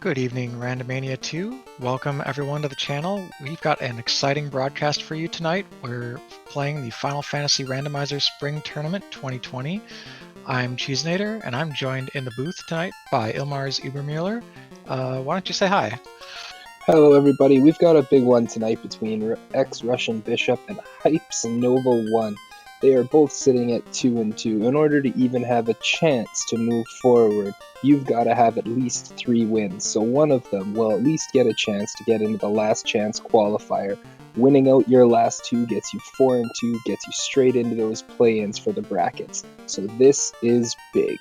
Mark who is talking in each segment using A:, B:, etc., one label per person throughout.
A: Good evening, Randomania 2. Welcome everyone to the channel. We've got an exciting broadcast for you tonight. We're playing the Final Fantasy Randomizer Spring Tournament 2020. I'm Cheesenator, and I'm joined in the booth tonight by Ilmars Ubermueller. Why don't you say hi?
B: Hello everybody, we've got a big one tonight between xRussianbishop and Hypes Nova 1. They are both sitting at 2-2. In order to even have a chance to move forward, you've got to have at least 3 wins, so one of them will at least get a chance to get into the last chance qualifier. Winning out your last 2 gets you 4-2, gets you straight into those play-ins for the brackets. So this is big.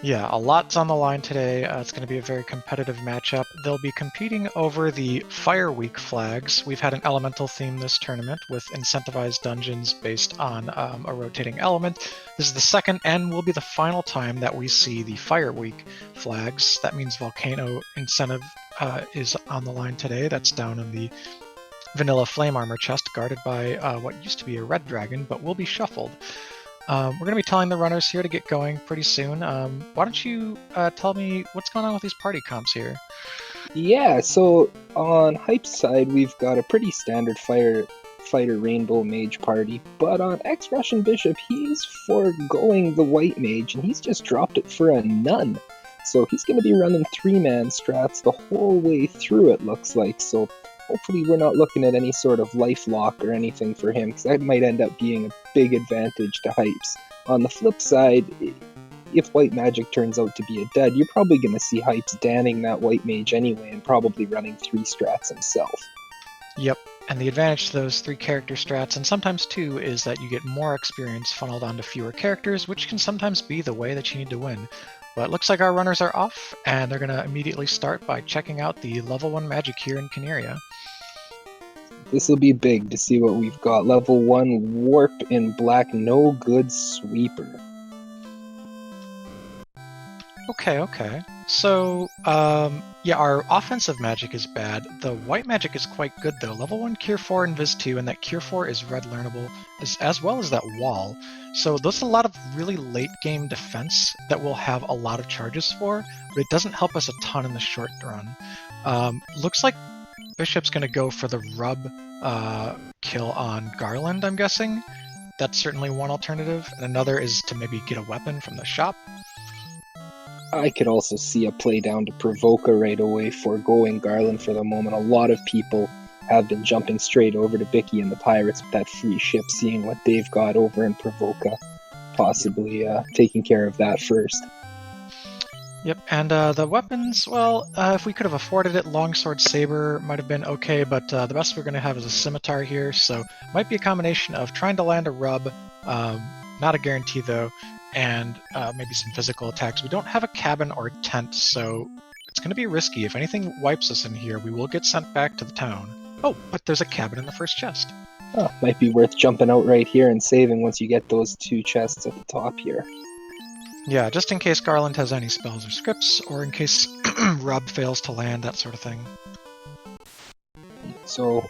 A: Yeah, a lot's on the line today. It's going to be a very competitive matchup. They'll be competing over the Fire Week flags. We've had an elemental theme this tournament with incentivized dungeons based on a rotating element. This is the second and will be the final time that we see the Fire Week flags. That means Volcano incentive is on the line today. That's down in the vanilla flame armor chest guarded by what used to be a red dragon, but will be shuffled. We're going to be telling the runners here to get going pretty soon. Why don't you tell me what's going on with these party comps here?
B: Yeah, so on Hype's side, we've got a pretty standard fighter rainbow mage party, but on xRussianbishop, he's foregoing the white mage, and he's just dropped it for a nun. So he's going to be running 3-man strats the whole way through, it looks like, so hopefully we're not looking at any sort of life lock or anything for him, because that might end up being a big advantage to Hypes. On the flip side, if white magic turns out to be a dud, you're probably going to see Hypes danning that white mage anyway and probably running 3 strats himself.
A: Yep, and the advantage to those 3 character strats, and sometimes 2, is that you get more experience funneled onto fewer characters, which can sometimes be the way that you need to win. But it looks like our runners are off, and they're going to immediately start by checking out the level 1 magic here in Caneria.
B: This will be big to see what we've got. Level 1 Warp in Black, no good sweeper.
A: Okay. So, yeah, our offensive magic is bad. The white magic is quite good, though. Level 1 Cure 4 and Viz 2, and that Cure 4 is red learnable, as well as that wall. So those are a lot of really late-game defense that we'll have a lot of charges for, but it doesn't help us a ton in the short run. Looks like Bishop's going to go for the rub kill on Garland, I'm guessing. That's certainly one alternative, and another is to maybe get a weapon from the shop.
B: I could also see a play down to Provoca right away, foregoing Garland for the moment. A lot of people have been jumping straight over to Bicky and the Pirates with that free ship, seeing what they've got over in Provoca, possibly taking care of that first.
A: Yep, and the weapons, well, if we could have afforded it, Longsword Saber might have been okay, but the best we're going to have is a Scimitar here, so might be a combination of trying to land a rub, not a guarantee though, and maybe some physical attacks. We don't have a cabin or tent, so it's going to be risky. If anything wipes us in here, we will get sent back to the town. Oh, but there's a cabin in the first chest.
B: Oh, might be worth jumping out right here and saving once you get those 2 chests at the top here.
A: Yeah, just in case Garland has any spells or scripts, or in case Rub fails to land, that sort of thing.
B: So,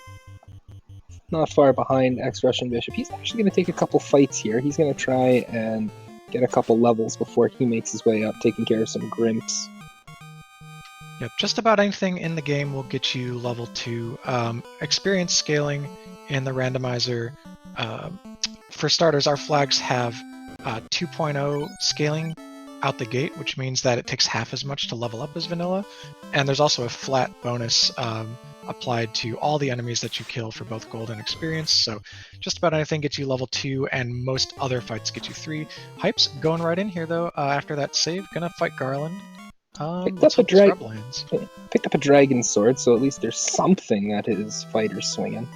B: not far behind xRussianbishop. He's actually going to take a couple fights here. He's going to try and get a couple levels before he makes his way up, taking care of some Grimps.
A: Yep, just about anything in the game will get you level 2. Experience scaling in the randomizer. For starters, our flags have 2.0 scaling out the gate, which means that it takes half as much to level up as vanilla. And there's also a flat bonus applied to all the enemies that you kill for both gold and experience. So just about anything gets you level 2, and most other fights get you 3. Hype's going right in here, though, after that save. Gonna fight Garland.
B: Picked up a dragon sword, so at least there's something that his fighter's swinging.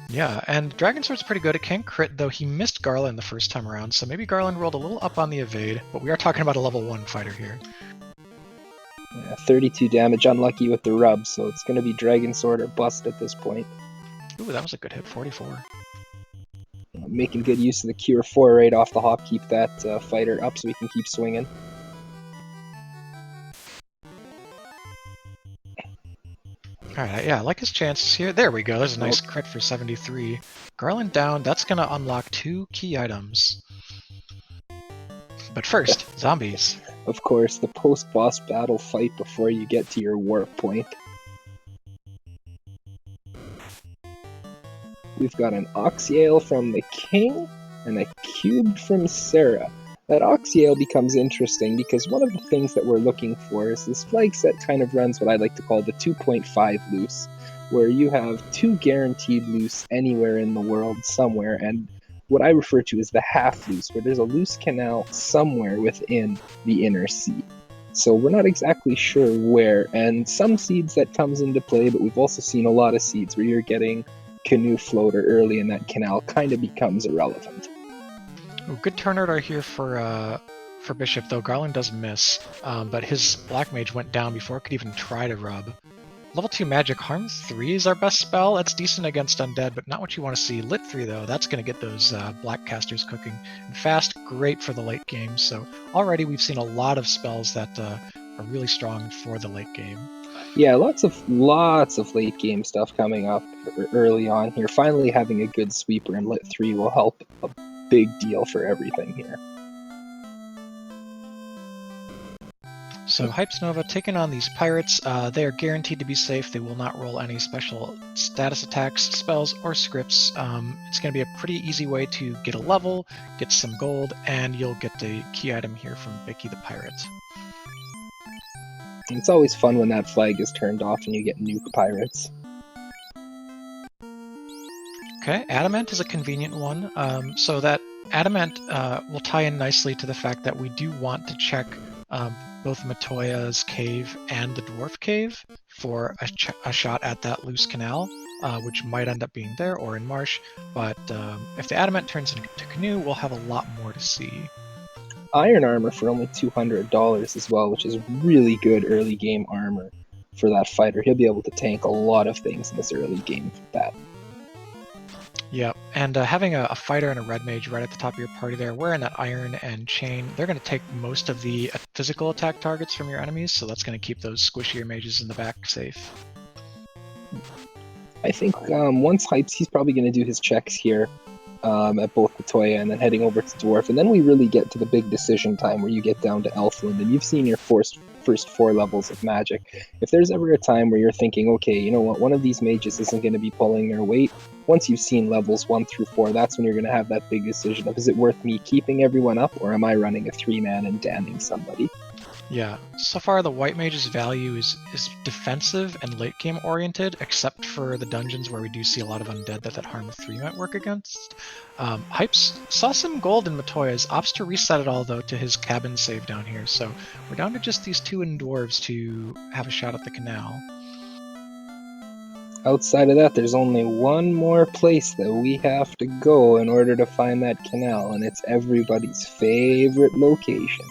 A: Yeah, and Dragon Sword's pretty good. It can crit, though he missed Garland the first time around, so maybe Garland rolled a little up on the evade, but we are talking about a level 1 fighter here.
B: Yeah, 32 damage, unlucky with the rub, so it's going to be Dragon Sword or bust at this point.
A: Ooh, that was a good hit, 44.
B: Making good use of the Cure 4 right off the hop, keep that fighter up so we can keep swinging.
A: Alright, yeah, I like his chances here. There we go, there's a nice crit for 73. Garland down, that's going to unlock 2 key items. But first, zombies.
B: of course, the post-boss battle fight before you get to your warp point. We've got an Oxyale from the King and a Cubed from Sarah. That Oxyale becomes interesting because one of the things that we're looking for is this flag set kind of runs what I like to call the 2.5 loose, where you have 2 guaranteed loose anywhere in the world somewhere, and what I refer to as the half loose, where there's a loose canal somewhere within the inner sea. So we're not exactly sure where, and some seeds that comes into play, but we've also seen a lot of seeds where you're getting canoe floater early and that canal kind of becomes irrelevant.
A: Ooh, good turn order here for Bishop, though Garland does miss, but his Black Mage went down before it could even try to rub. Level 2 Magic Harm 3 is our best spell. That's decent against Undead, but not what you want to see. Lit 3, though, that's going to get those Black Casters cooking. And Fast, great for the late game, so already we've seen a lot of spells that are really strong for the late game.
B: Yeah, lots of late game stuff coming up early on here. Finally having a good sweeper in Lit 3 will help a big deal for everything here.
A: So Hypes Nova taking on these pirates. They are guaranteed to be safe. They will not roll any special status attacks, spells, or scripts. It's going to be a pretty easy way to get a level, get some gold, and you'll get the key item here from Vicky the Pirate.
B: It's always fun when that flag is turned off and you get nuke pirates.
A: Okay, Adamant is a convenient one. So that Adamant will tie in nicely to the fact that we do want to check both Matoya's cave and the Dwarf Cave for a shot at that loose canal, which might end up being there or in Marsh. But if the Adamant turns into Canoe, we'll have a lot more to see.
B: Iron armor for only $200 as well, which is really good early game armor for that fighter. He'll be able to tank a lot of things in this early game with that.
A: Yeah, and having a fighter and a red mage right at the top of your party there, wearing that iron and chain, they're going to take most of the physical attack targets from your enemies, so that's going to keep those squishier mages in the back safe.
B: I think once Hypes, he's probably going to do his checks here at both Matoya and then heading over to Dwarf, and then we really get to the big decision time where you get down to Elfland, and you've seen your first 4 levels of magic. If there's ever a time where you're thinking, okay, you know what, one of these mages isn't going to be pulling their weight, once you've seen levels 1 through 4, that's when you're going to have that big decision of, is it worth me keeping everyone up, or am I running a 3-man and damning somebody?
A: Yeah, so far the white mage's value is defensive and late game oriented, except for the dungeons where we do see a lot of undead that harm 3 might work against. Hypes saw some gold in Matoya's, opts to reset it all though to his cabin save down here, so we're down to just these 2 in dwarves to have a shot at the canal.
B: Outside of that, there's only one more place that we have to go in order to find that canal, and it's everybody's favorite location.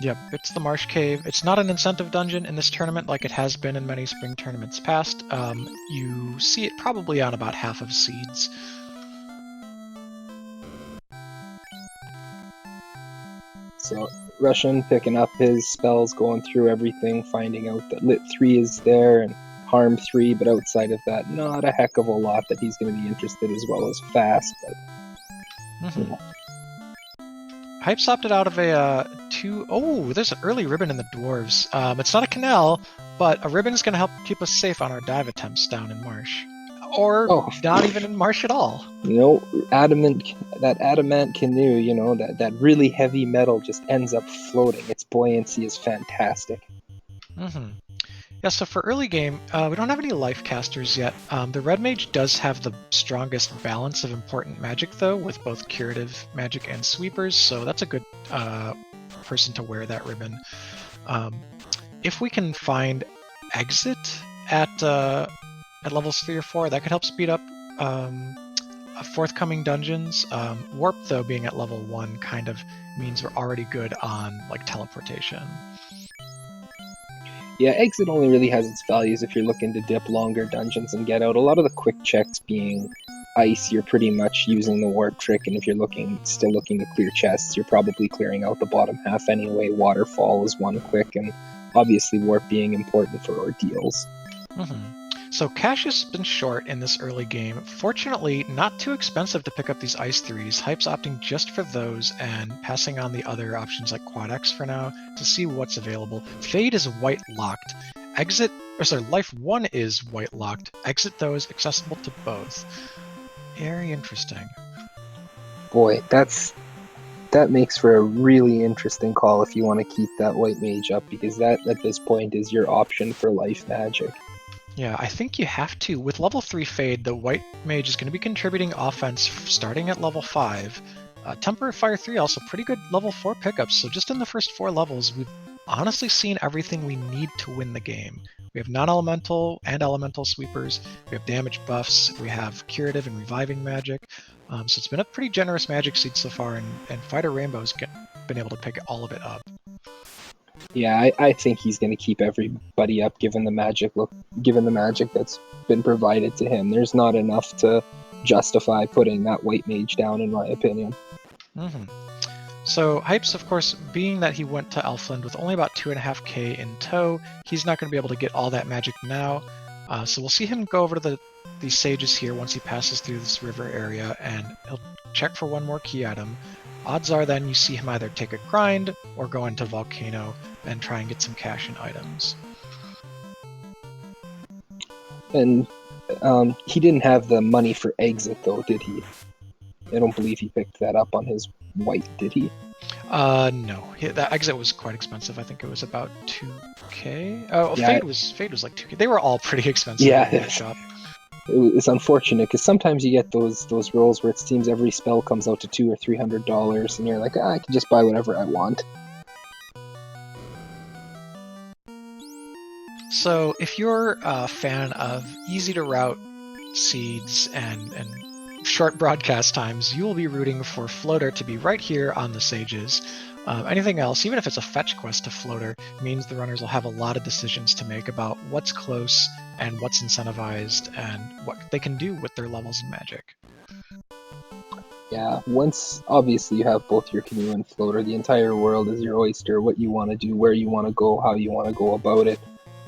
A: Yep, it's the Marsh Cave. It's not an incentive dungeon in this tournament like it has been in many spring tournaments past. You see it probably on about half of seeds.
B: So Russian picking up his spells, going through everything, finding out that Lit 3 is there and Harm 3, but outside of that, not a heck of a lot that he's going to be interested, as well as Fast. But
A: Mm-hmm. Hype's opted out of a 2... Oh, there's an early ribbon in the dwarves. It's not a canal, but a ribbon is going to help keep us safe on our dive attempts down in Marsh. Or not even in Marsh at all.
B: You know, that adamant canoe, you know, that really heavy metal just ends up floating. Its buoyancy is fantastic.
A: Mm-hmm. Yeah, so for early game, we don't have any life casters yet. The red mage does have the strongest balance of important magic, though, with both curative magic and sweepers, so that's a good person to wear that ribbon. If we can find exit at levels 3 or 4, that could help speed up forthcoming dungeons. Warp, though, being at level 1 kind of means we're already good on like teleportation.
B: Yeah, exit only really has its values if you're looking to dip longer dungeons and get out. A lot of the quick checks being ice, you're pretty much using the warp trick, and if you're still looking to clear chests, you're probably clearing out the bottom half anyway. Waterfall is one quick, and obviously warp being important for ordeals.
A: Mm-hmm. So cash has been short in this early game. Fortunately, not too expensive to pick up these Ice 3s. Hype's opting just for those and passing on the other options like Quad X for now to see what's available. Fade is white locked. Life 1 is white locked. Exit those, accessible to both. Very interesting.
B: Boy, that makes for a really interesting call if you want to keep that white mage up, because that at this point is your option for life magic.
A: Yeah, I think you have to. With level 3 Fade, the white mage is going to be contributing offense starting at level 5. Temporary Fire 3 also pretty good level 4 pickups, so just in the first 4 levels, we've honestly seen everything we need to win the game. We have non-elemental and elemental sweepers, we have damage buffs, we have curative and reviving magic, so it's been a pretty generous magic seed so far, and Fighter Rainbow's been able to pick all of it up.
B: Yeah, I think he's going to keep everybody up given the magic that's been provided to him. There's not enough to justify putting that white mage down, in my opinion.
A: Mm-hmm. So Hypes, of course, being that he went to Elfland with only about 2.5k in tow, he's not going to be able to get all that magic now. So we'll see him go over to these sages here once he passes through this river area, and he'll check for one more key item. Odds are then you see him either take a grind or go into Volcano and try and get some cash and items.
B: And he didn't have the money for exit, though, did he? I don't believe he picked that up on his white, did he?
A: No. That exit was quite expensive. I think it was about 2k. Oh, yeah. Fade was like 2k. They were all pretty expensive.
B: Yeah, it's unfortunate because sometimes you get those rolls where it seems every spell comes out to $200 or $300, and you're like, I can just buy whatever I want.
A: So if you're a fan of easy to route seeds and short broadcast times, you will be rooting for Floater to be right here on the Sages. Anything else, even if it's a fetch quest to Floater, means the runners will have a lot of decisions to make about what's close and what's incentivized and what they can do with their levels in Magic.
B: Yeah, once obviously you have both your canoe and Floater, the entire world is your oyster. What you want to do, where you want to go, how you want to go about it,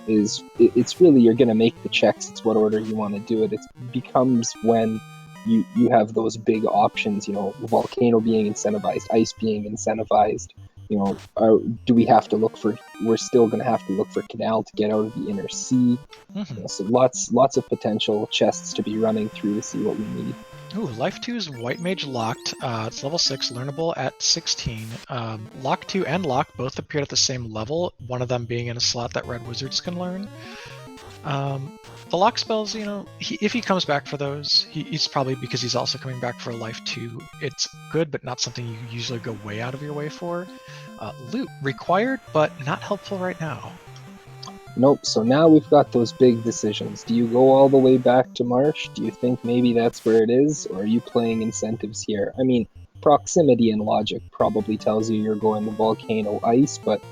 B: it's really, you're going to make the checks. It's what order you want to do it. It becomes when you have those big options, Volcano being incentivized, Ice being incentivized, do we have to look for, we're still going to have to look for Canal to get out of the inner sea.
A: Mm-hmm.
B: So lots of potential chests to be running through to see what we need.
A: Ooh, Life 2's White Mage locked. It's level 6, learnable at 16. Lock 2 and Lock both appeared at the same level, one of them being in a slot that Red Wizards can learn. The lock spells, if he comes back for those, he's probably, because he's also coming back for Life 2, it's good, but not something you usually go way out of your way for. Loot, required, but not helpful right now.
B: Nope, so now we've got those big decisions. Do you go all the way back to Marsh? Do you think maybe that's where it is? Or are you playing incentives here? I mean, proximity and logic probably tells you you're going to Volcano Ice, but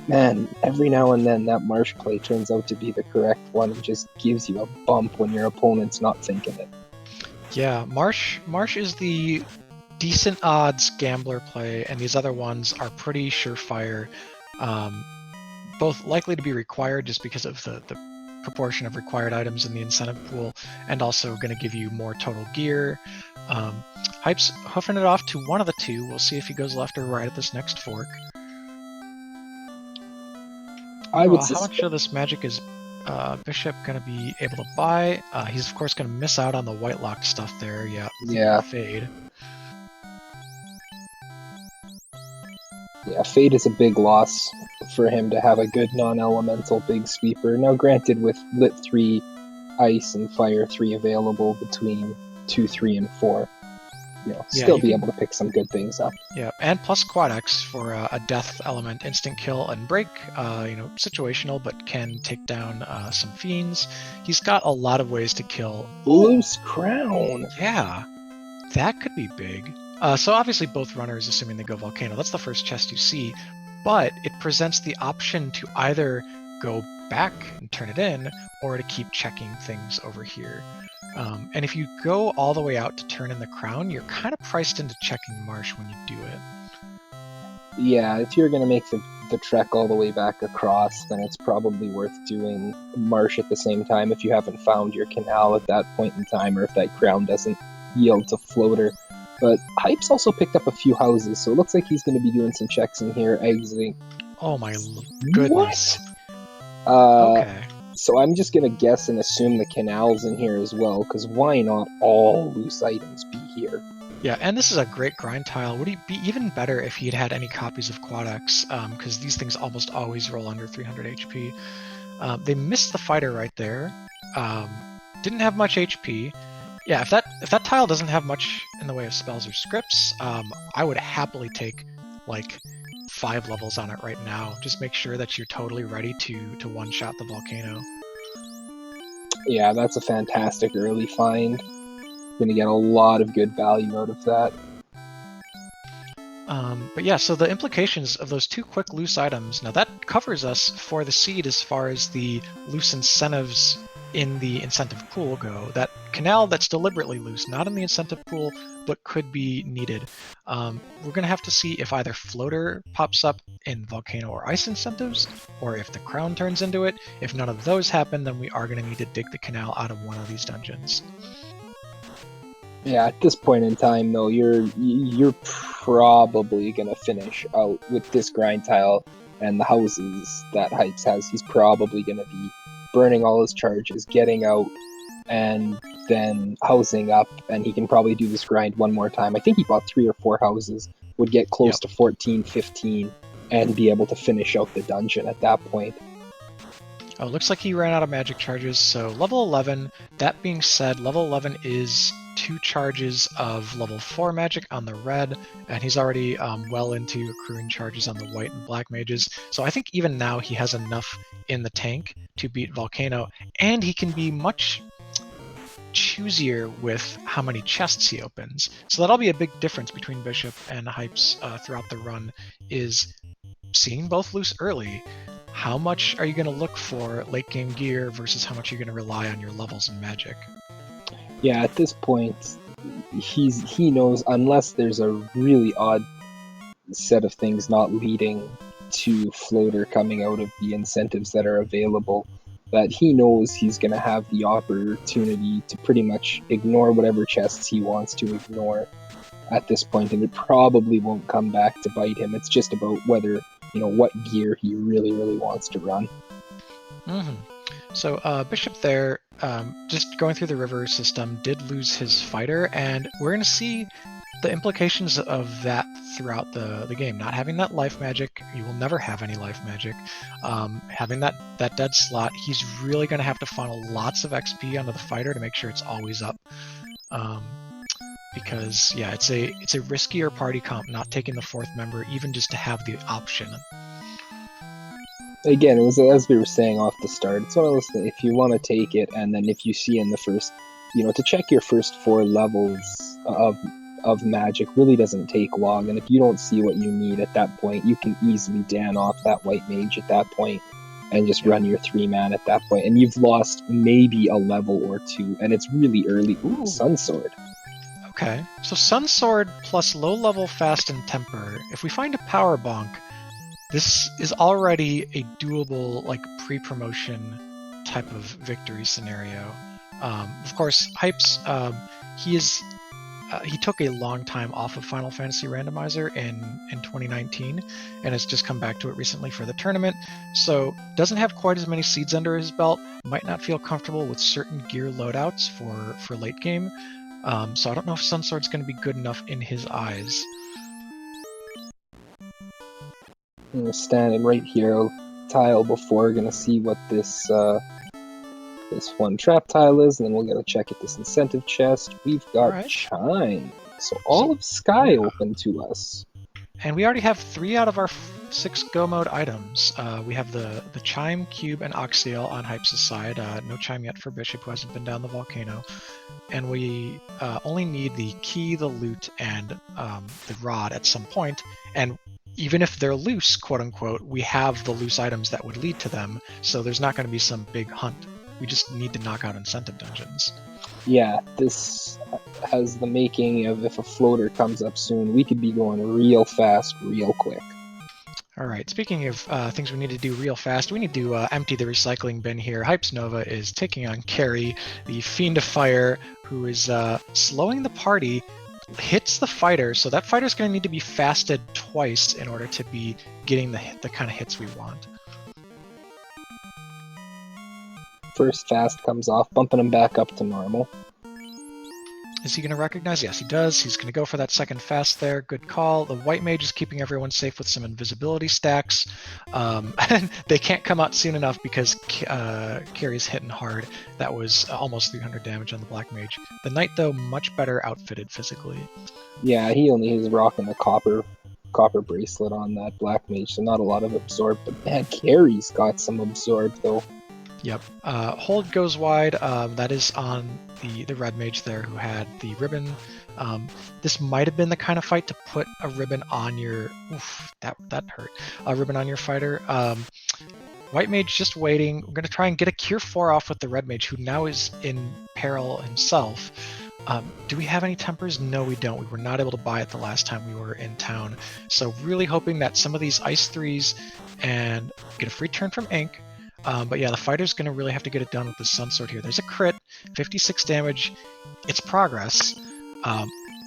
B: man, every now and then that Marsh play turns out to be the correct one and just gives you a bump when your opponent's not thinking it.
A: Yeah, Marsh is the decent odds gambler play, and these other ones are pretty surefire. Both likely to be required just because of the proportion of required items in the incentive pool, and also going to give you more total gear. Hype's hoofing it off to one of the two. We'll see if he goes left or right at this next fork. How much of this magic is Bishop going to be able to buy? He's of course going to miss out on the white locked stuff there. Yeah. Fade.
B: Yeah, Fade is a big loss for him to have a good non-elemental big sweeper. Now, granted, with Lit 3, Ice, and Fire 3 available between 2, 3, and 4, still be able to pick some good things up.
A: Yeah, and plus Quad X for a death element, instant kill and break. Situational, but can take down some fiends. He's got a lot of ways to kill.
B: Loose Crown!
A: Yeah, that could be big. So obviously both runners, assuming they go Volcano, that's the first chest you see, but it presents the option to either go back and turn it in, or to keep checking things over here. And if you go all the way out to turn in the crown, you're kind of priced into checking Marsh when you do it.
B: Yeah, if you're going to make the trek all the way back across, then it's probably worth doing marsh at the same time if you haven't found your canal at that point in time, or if that ground doesn't yield to floater. But Hype's also picked up a few houses, so it looks like he's going to be doing some checks in here, exiting.
A: Oh my goodness.
B: What?
A: Okay.
B: So I'm just going to guess and assume the canal's in here as well, because why not all loose items be here?
A: Yeah, and this is a great grind tile. Would it be even better if he'd had any copies of Quad X? Because these things almost always roll under 300 HP. They missed the fighter right there. Didn't have much HP. Yeah, if that tile doesn't have much in the way of spells or scripts, I would happily take like 5 levels on it right now. Just make sure that you're totally ready to one-shot the volcano.
B: Yeah, that's a fantastic early find. Going to get a lot of good value out of that.
A: But yeah, so the implications of those 2 quick loose items, now that covers us for the seed as far as the loose incentives in the incentive pool go. That canal that's deliberately loose, not in the incentive pool, but could be needed. We're going to have to see if either floater pops up in volcano or ice incentives, or if the crown turns into it. If none of those happen, then we are going to need to dig the canal out of one of these dungeons.
B: Yeah, at this point in time, though, you're probably going to finish out with this grind tile and the houses that Hypes has. He's probably going to be burning all his charges, getting out, and then housing up, and he can probably do this grind one more time. I think he bought 3 or 4 houses, would get close to 14, 15, and be able to finish out the dungeon at that point.
A: Oh, looks like he ran out of magic charges, so level 11. That being said, level 11 is 2 charges of level 4 magic on the red, and he's already well into accruing charges on the white and black mages. So I think even now he has enough in the tank to beat Volcano, and he can be much choosier with how many chests he opens. So that'll be a big difference between Bishop and Hypes throughout the run, is seeing both loose early. How much are you going to look for late game gear versus how much you're going to rely on your levels and magic?
B: Yeah, at this point, he knows, unless there's a really odd set of things not leading to floater coming out of the incentives that are available, that he knows he's going to have the opportunity to pretty much ignore whatever chests he wants to ignore at this point, and it probably won't come back to bite him. It's just about whether, what gear he really, really wants to run.
A: Mm-hmm. So Bishop there, just going through the river system, did lose his fighter, and we're going to see the implications of that throughout the game. Not having that life magic, you will never have any life magic. Having that dead slot, he's really going to have to funnel lots of XP onto the fighter to make sure it's always up. Because yeah, it's a riskier party comp not taking the 4th member, even just to have the option.
B: Again, it was, as we were saying off the start, it's one of those things, if you want to take it, and then if you see in the first, to check your first 4 levels of magic really doesn't take long, and if you don't see what you need at that point, you can easily Dan off that white mage at that point and just run your 3-man at that point, and you've lost maybe a level or 2, and it's really early. Ooh, Sun Sword.
A: Okay, so Sun Sword plus low level fast and temper. If we find a power bonk, this is already a doable, like, pre-promotion type of victory scenario. Of course, Hypes, he took a long time off of Final Fantasy Randomizer in 2019, and has just come back to it recently for the tournament, so doesn't have quite as many seeds under his belt, might not feel comfortable with certain gear loadouts for late game, so I don't know if Sun Sword's going to be good enough in his eyes.
B: I'm standing right here, tile before, gonna see what this one trap tile is, and then we'll get a check at this incentive chest. We've got Chime, so all of Sky open to us.
A: And we already have 3 out of our 6 Go mode items. We have the Chime, Cube, and Oxyel on Hypes' side. No Chime yet for Bishop, who hasn't been down the volcano. And we only need the key, the loot, and the rod at some point. And even if they're loose, quote unquote, we have the loose items that would lead to them, so there's not going to be some big hunt. We just need to knock out incentive dungeons.
B: Yeah, this has the making of, if a floater comes up soon, we could be going real fast, real quick.
A: All right, speaking of things we need to do real fast, we need to empty the recycling bin here. Hypes Nova is taking on Carrie, the Fiend of Fire, who is slowing the party, hits the fighter, so that fighter's going to need to be fasted twice in order to be getting the kind of hits we want.
B: First fast comes off, bumping him back up to normal.
A: Is he going to recognize? Yes, he does. He's going to go for that second fast there. Good call. The white mage is keeping everyone safe with some invisibility stacks. They can't come out soon enough because Carrie's hitting hard. That was almost 300 damage on the black mage. The knight, though, much better outfitted physically.
B: Yeah, he only is rocking a copper bracelet on that black mage, so not a lot of absorb. But man, Carrie's got some absorb though.
A: Yep. Hold goes wide. That is on the red mage there who had the ribbon. This might have been the kind of fight to put a ribbon on your... Oof, that hurt. A ribbon on your fighter. White mage just waiting. We're going to try and get a Cure 4 off with the red mage, who now is in peril himself. Do we have any tempers? No, we don't. We were not able to buy it the last time we were in town. So really hoping that some of these Ice 3s and get a free turn from Ink. But yeah, the fighter's going to really have to get it done with the Sun Sword here. There's a crit, 56 damage. It's progress.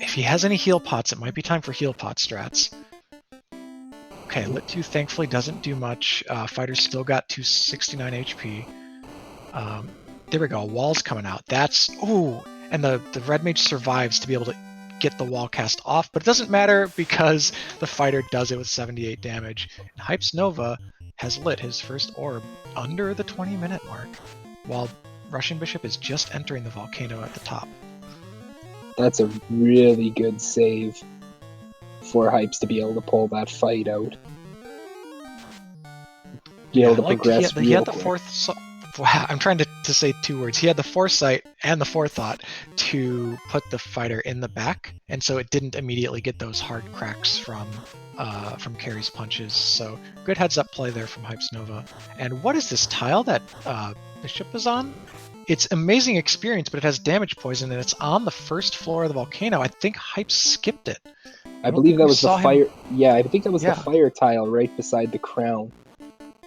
A: If he has any heal pots, it might be time for heal pot strats. Okay, Lit 2 thankfully doesn't do much. Fighter's still got 269 HP. There we go, wall's coming out. That's... Ooh! And the red mage survives to be able to get the wall cast off, but it doesn't matter because the fighter does it with 78 damage. And Hypes Nova has lit his first orb under the 20-minute mark, while Russian Bishop is just entering the volcano at the top.
B: That's a really good save for Hypes to be able to pull that fight out. Be able to progress
A: he had the fourth... Wow, I'm trying to say two words. He had the foresight and the forethought to put the fighter in the back, and so it didn't immediately get those hard cracks from Carrie's punches. So good heads-up play there from Hypes Nova. And what is this tile that Bishop is on? It's amazing experience, but it has damage poison, and it's on the first floor of the volcano. I think Hypes skipped it.
B: I believe that was the fire... Yeah, I think that was the fire tile right beside the crown.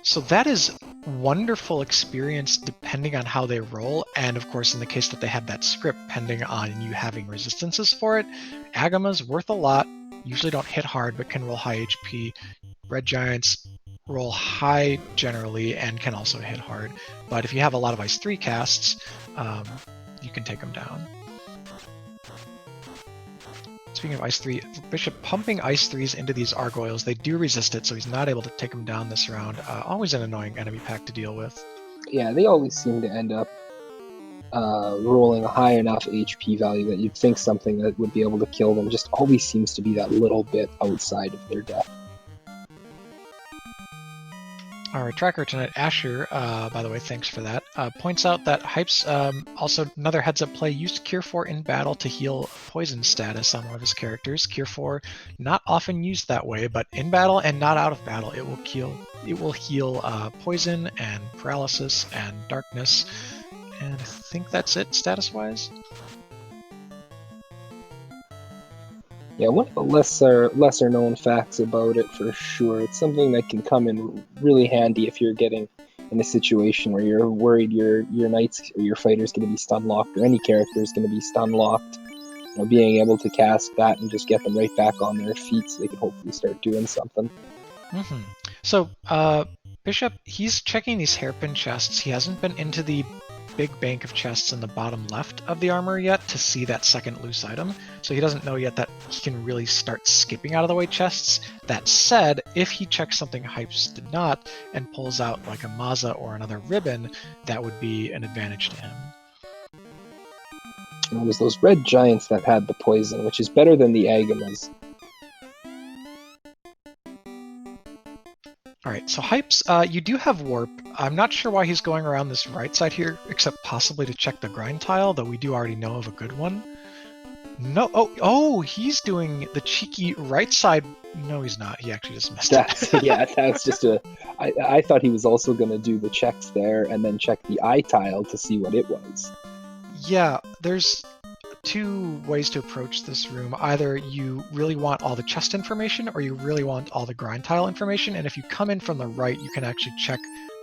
A: So that is wonderful experience depending on how they roll, and of course in the case that they have that script pending on you having resistances for it. Agama's worth a lot, usually don't hit hard but can roll high HP. Red Giants roll high generally and can also hit hard, but if you have a lot of Ice 3 casts, you can take them down. Speaking of Ice 3, Bishop pumping Ice 3s into these Argoyles. They do resist it, so he's not able to take them down this round. Always an annoying enemy pack to deal with.
B: Yeah, they always seem to end up rolling a high enough HP value that you'd think something that would be able to kill them just always seems to be that little bit outside of their depth.
A: Our tracker tonight, Asher, by the way, thanks for that, points out that Hypes, also another heads-up play, used Cure 4 in battle to heal poison status on one of his characters. Cure 4, not often used that way, but in battle and not out of battle, it will heal poison and paralysis and darkness. And I think that's it, status-wise.
B: Yeah, one of the lesser known facts about it for sure. It's something that can come in really handy if you're getting in a situation where you're worried your knights or your fighter's going to be stun locked, or any character is going to be stun locked. You know, being able to cast that and just get them right back on their feet so they can hopefully start doing something.
A: Mm-hmm. So Bishop, he's checking these hairpin chests. He hasn't been into the big bank of chests in the bottom left of the armor yet to see that second loose item, so he doesn't know yet that he can really start skipping out of the way chests. That said, if he checks something Hypes did not and pulls out like a Maza or another ribbon, that would be an advantage to him.
B: It was those red giants that had the poison, which is better than the Agamas.
A: Alright, so Hypes, you do have Warp. I'm not sure why he's going around this right side here, except possibly to check the grind tile, though we do already know of a good one. No, oh, he's doing the cheeky right side. No, he's not. He actually just missed it.
B: Yeah, that was just I thought he was also going to do the checks there and then check the eye tile to see what it was.
A: Yeah, there's two ways to approach this room. Either you really want all the chest information or you really want all the grind tile information, and if you come in from the right, you can actually check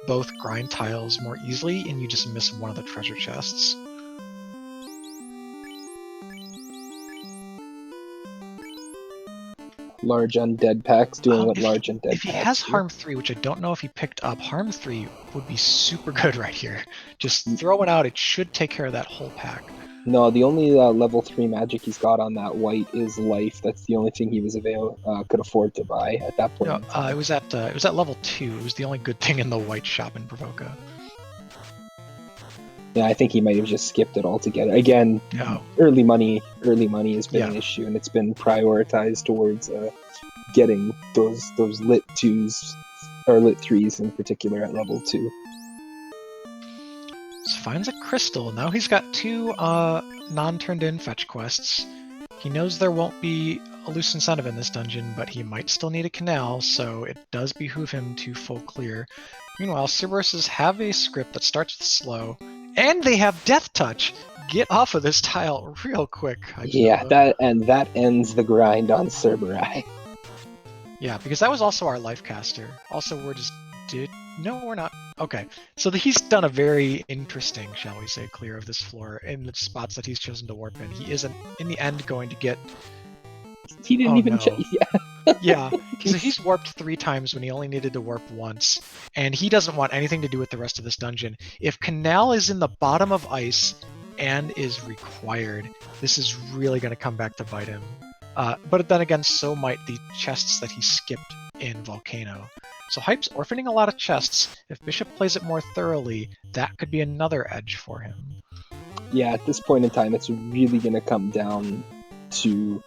A: both grind tiles more easily and you just miss one of the treasure chests.
B: Large undead packs doing what large undead packs
A: If he has
B: do.
A: Harm 3, which I don't know if he picked up, Harm 3 would be super good right here. Just throw it out, it should take care of that whole pack.
B: No, the only level 3 magic he's got on that white is life. That's the only thing he was could afford to buy at that point.
A: No, it was at level 2. It was the only good thing in the white shop in Bravoka.
B: Yeah, I think he might have just skipped it altogether. Again, early money has been an issue, and it's been prioritized towards getting those lit 2s or lit 3s in particular at level 2.
A: So finds a crystal. Now he's got 2 non-turned-in fetch quests. He knows there won't be a loose incentive in this dungeon, but he might still need a canal, so it does behoove him to full clear. Meanwhile, Cerberuses have a script that starts with slow, and they have Death Touch! Get off of this tile real quick.
B: Yeah, that ends the grind on Cerberus.
A: Yeah, because that was also our life caster. Also, no, we're not. Okay, so he's done a very interesting, shall we say, clear of this floor in the spots that he's chosen to warp in. He isn't, in the end, going to get...
B: He didn't even check.
A: Yeah, he's warped 3 times when he only needed to warp once, and he doesn't want anything to do with the rest of this dungeon. If Canal is in the bottom of ice and is required, this is really going to come back to bite him. But then again, so might the chests that he skipped in Volcano. So Hype's orphaning a lot of chests. If Bishop plays it more thoroughly, that could be another edge for him.
B: Yeah, at this point in time, it's really going to come down to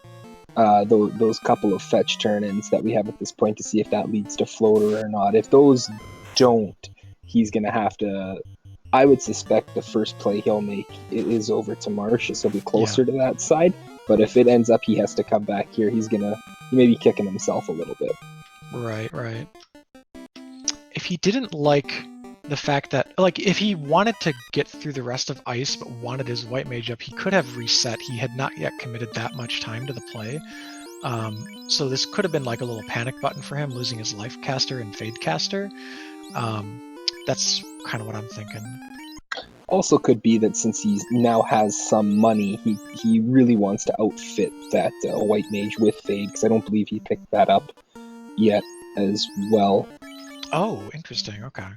B: those couple of fetch turn-ins that we have at this point to see if that leads to floater or not. If those don't, he's going to have to... I would suspect the first play he'll make is over to Marsh, so he'll be closer to that side. But if it ends up he has to come back here, he may be kicking himself a little bit.
A: Right. If he didn't like the fact that, if he wanted to get through the rest of Ice but wanted his White Mage up, he could have reset. He had not yet committed that much time to the play. So this could have been like a little panic button for him, losing his Life Caster and Fade Caster. That's kind of what I'm thinking.
B: Also could be that since he now has some money, he really wants to outfit that White Mage with Fade, because I don't believe he picked that up yet as well.
A: Oh, interesting. Okay.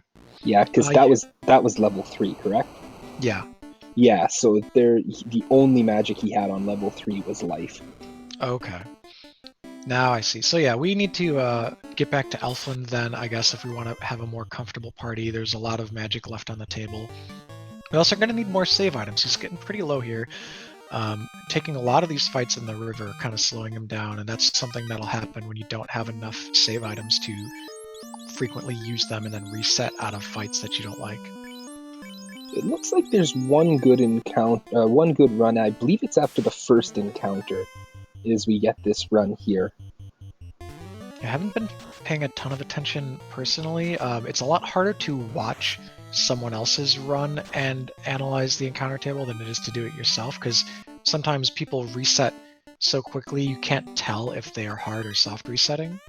B: Yeah, because that was level 3, correct?
A: Yeah.
B: Yeah, so the only magic he had on level 3 was life.
A: Okay. Now I see. So yeah, we need to get back to Elfland then, I guess, if we want to have a more comfortable party. There's a lot of magic left on the table. We also are going to need more save items. He's getting pretty low here. Taking a lot of these fights in the river, kind of slowing him down, and that's something that'll happen when you don't have enough save items to frequently use them and then reset out of fights that you don't like.
B: It looks like there's one good run. I believe it's after the first encounter is we get this run here.
A: I haven't been paying a ton of attention personally. It's a lot harder to watch someone else's run and analyze the encounter table than it is to do it yourself, because sometimes people reset so quickly you can't tell if they are hard or soft resetting.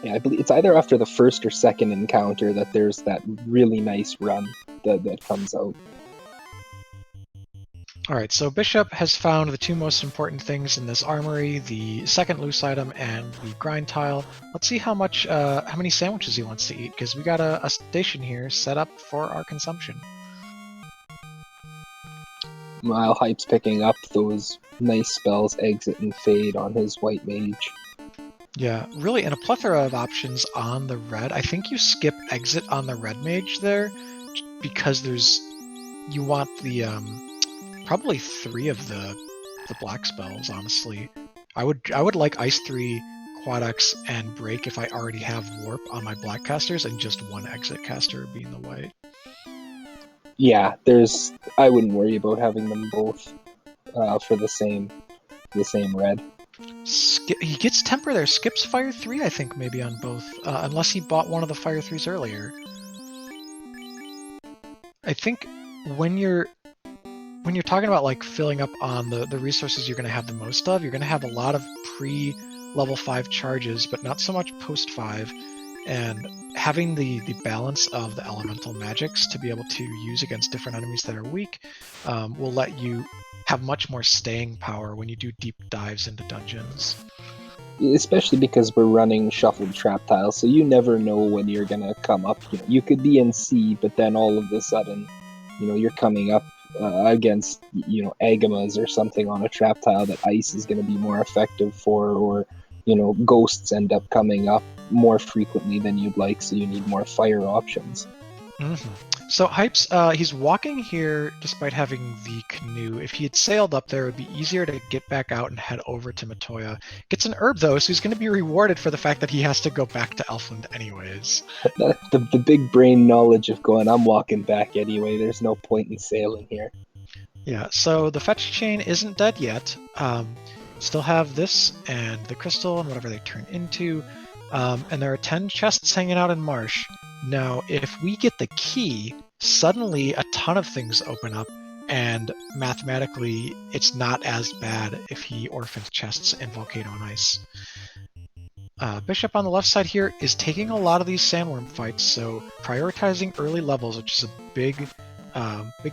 B: Yeah, I believe it's either after the first or second encounter that there's that really nice run that comes out.
A: Alright, so Bishop has found the 2 most important things in this armory, the second loose item and the grind tile. Let's see how many sandwiches he wants to eat, because we got a station here set up for our consumption.
B: While Hype's picking up those nice spells, Exit and Fade on his White Mage.
A: Yeah, really, and a plethora of options on the red. I think you skip Exit on the red mage there, because you want the probably 3 of the black spells, honestly. I would like Ice 3, Quad X, and Break if I already have Warp on my black casters, and just 1 Exit caster being the white.
B: Yeah, I wouldn't worry about having them both for the same red.
A: He gets Temper there, skips Fire 3 I think maybe on both, unless he bought one of the Fire 3s earlier. I think when you're when you're talking about like filling up on the resources you're going to have the most of, you're going to have a lot of pre-level 5 charges, but not so much post 5. And having the balance of the elemental magics to be able to use against different enemies that are weak will let you have much more staying power when you do deep dives into dungeons.
B: Especially because we're running shuffled trap tiles, so you never know when you're gonna come up. You could be in C, but then all of a sudden, you're coming up against agamas or something on a trap tile that ice is going to be more effective for, or ghosts end up coming up more frequently than you'd like, so you need more fire options.
A: So Hype's, he's walking here despite having the canoe. If he had sailed up there, it would be easier to get back out and head over to Matoya. Gets an herb though, so he's going to be rewarded for the fact that he has to go back to Elfland anyways.
B: The big brain knowledge of going, I'm walking back anyway, there's no point in sailing here.
A: Yeah, so the fetch chain isn't dead yet. Still have this and the crystal and whatever they turn into. And there are 10 chests hanging out in Marsh. Now, if we get the key, suddenly a ton of things open up, and mathematically, it's not as bad if he orphans chests in Volcano and Ice. Bishop on the left side here is taking a lot of these sandworm fights, so prioritizing early levels, which is a big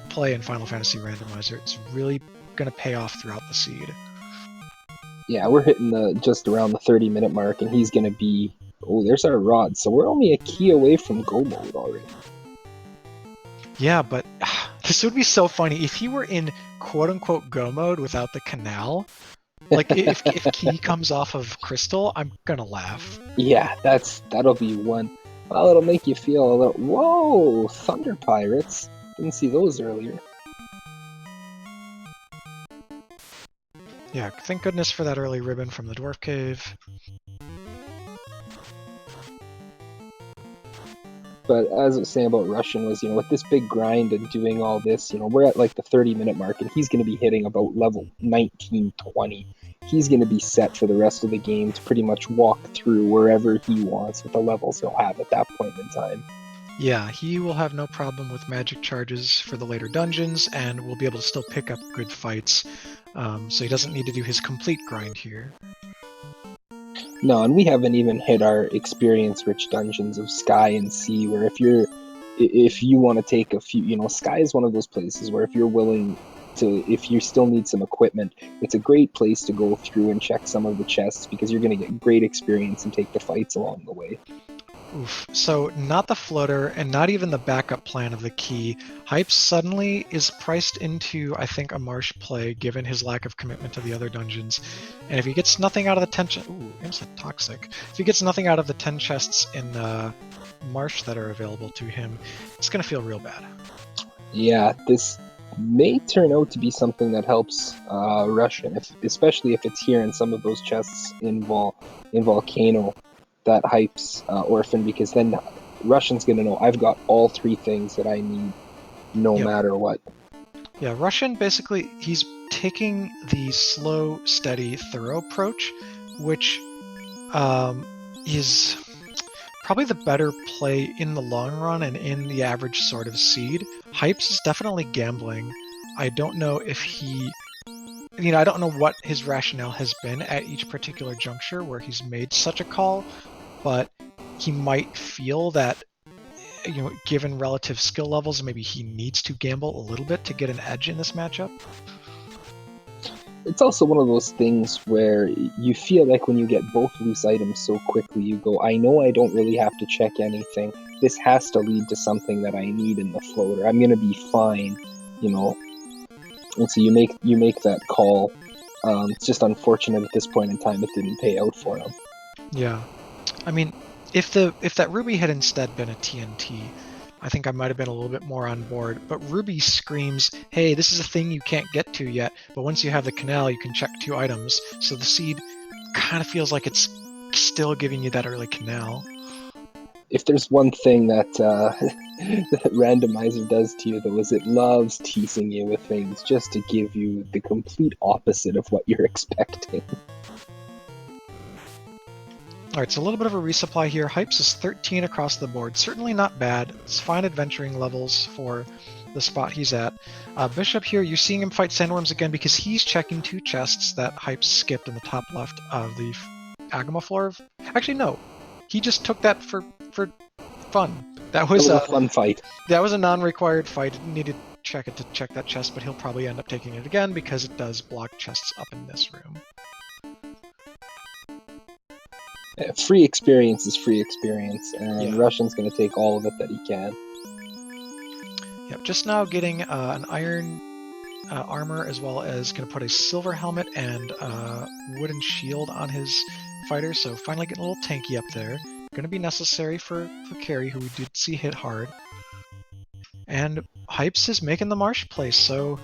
A: play in Final Fantasy Randomizer. It's really going to pay off throughout the seed.
B: Yeah, we're hitting just around the 30-minute mark, and he's going to be... Oh, there's our rod. So we're only a key away from go mode already.
A: Yeah, but this would be so funny if he were in quote-unquote go mode without the canal. Like, if key comes off of crystal, I'm gonna laugh.
B: Yeah, that'll be one. Well, it'll make you feel a little... Whoa! Thunder Pirates. Didn't see those earlier.
A: Yeah, thank goodness for that early ribbon from the Dwarf Cave.
B: But as I was saying about Russian was, with this big grind and doing all this, we're at like the 30-minute mark, and he's going to be hitting about level 19, 20. He's going to be set for the rest of the game to pretty much walk through wherever he wants with the levels he'll have at that point in time.
A: Yeah, he will have no problem with magic charges for the later dungeons, and will be able to still pick up good fights, so he doesn't need to do his complete grind here.
B: No, and we haven't even hit our experience-rich dungeons of Sky and Sea, where if you want to take a few, Sky is one of those places where if you're willing to, if you still need some equipment, it's a great place to go through and check some of the chests, because you're going to get great experience and take the fights along the way.
A: Oof. So not the floater and not even the backup plan of the key. Hype suddenly is priced into, I think, a Marsh play given his lack of commitment to the other dungeons. And if he gets nothing out of the 10 toxic. If he gets nothing out of the 10 chests in Marsh that are available to him, it's going to feel real bad.
B: Yeah, this may turn out to be something that helps Russian, especially if it's here in some of those chests in Volcano. That Hype's orphan, because then Russian's going to know I've got all 3 things that I need no matter what.
A: Yeah, Russian basically, he's taking the slow, steady, thorough approach, which is probably the better play in the long run and in the average sort of seed. Hype's is definitely gambling. I don't know if he... I don't know what his rationale has been at each particular juncture where he's made such a call, but he might feel that, given relative skill levels, maybe he needs to gamble a little bit to get an edge in this matchup.
B: It's also one of those things where you feel like when you get both loose items so quickly, you go, I know I don't really have to check anything. This has to lead to something that I need in the floater. I'm going to be fine, And so you make that call. It's just unfortunate at this point in time it didn't pay out for him.
A: Yeah, I mean, if that Ruby had instead been a TNT, I think I might have been a little bit more on board. But Ruby screams, "Hey, this is a thing you can't get to yet, but once you have the canal, you can check 2 items." So the seed kind of feels like it's still giving you that early canal.
B: If there's one thing that that Randomizer does to you, though, is it loves teasing you with things just to give you the complete opposite of what you're expecting.
A: Alright, so a little bit of a resupply here. Hypes is 13 across the board. Certainly not bad. It's fine adventuring levels for the spot he's at. Bishop here, you're seeing him fight sandworms again because he's checking 2 chests that Hype skipped in the top left of the Agama floor. Actually, no. He just took that for fun. That was
B: a fun fight.
A: That was a non-required fight. Didn't need to check it to check that chest, but he'll probably end up taking it again because it does block chests up in this room.
B: Free experience is free experience, and
A: Yeah.
B: Russian's going to take all of it that he can.
A: Yep, just now getting an iron armor, as well as going to put a silver helmet and wooden shield on his fighter, so finally getting a little tanky up there. Going to be necessary for Carry, who we did see hit hard. And Hypes is making the Marsh place, so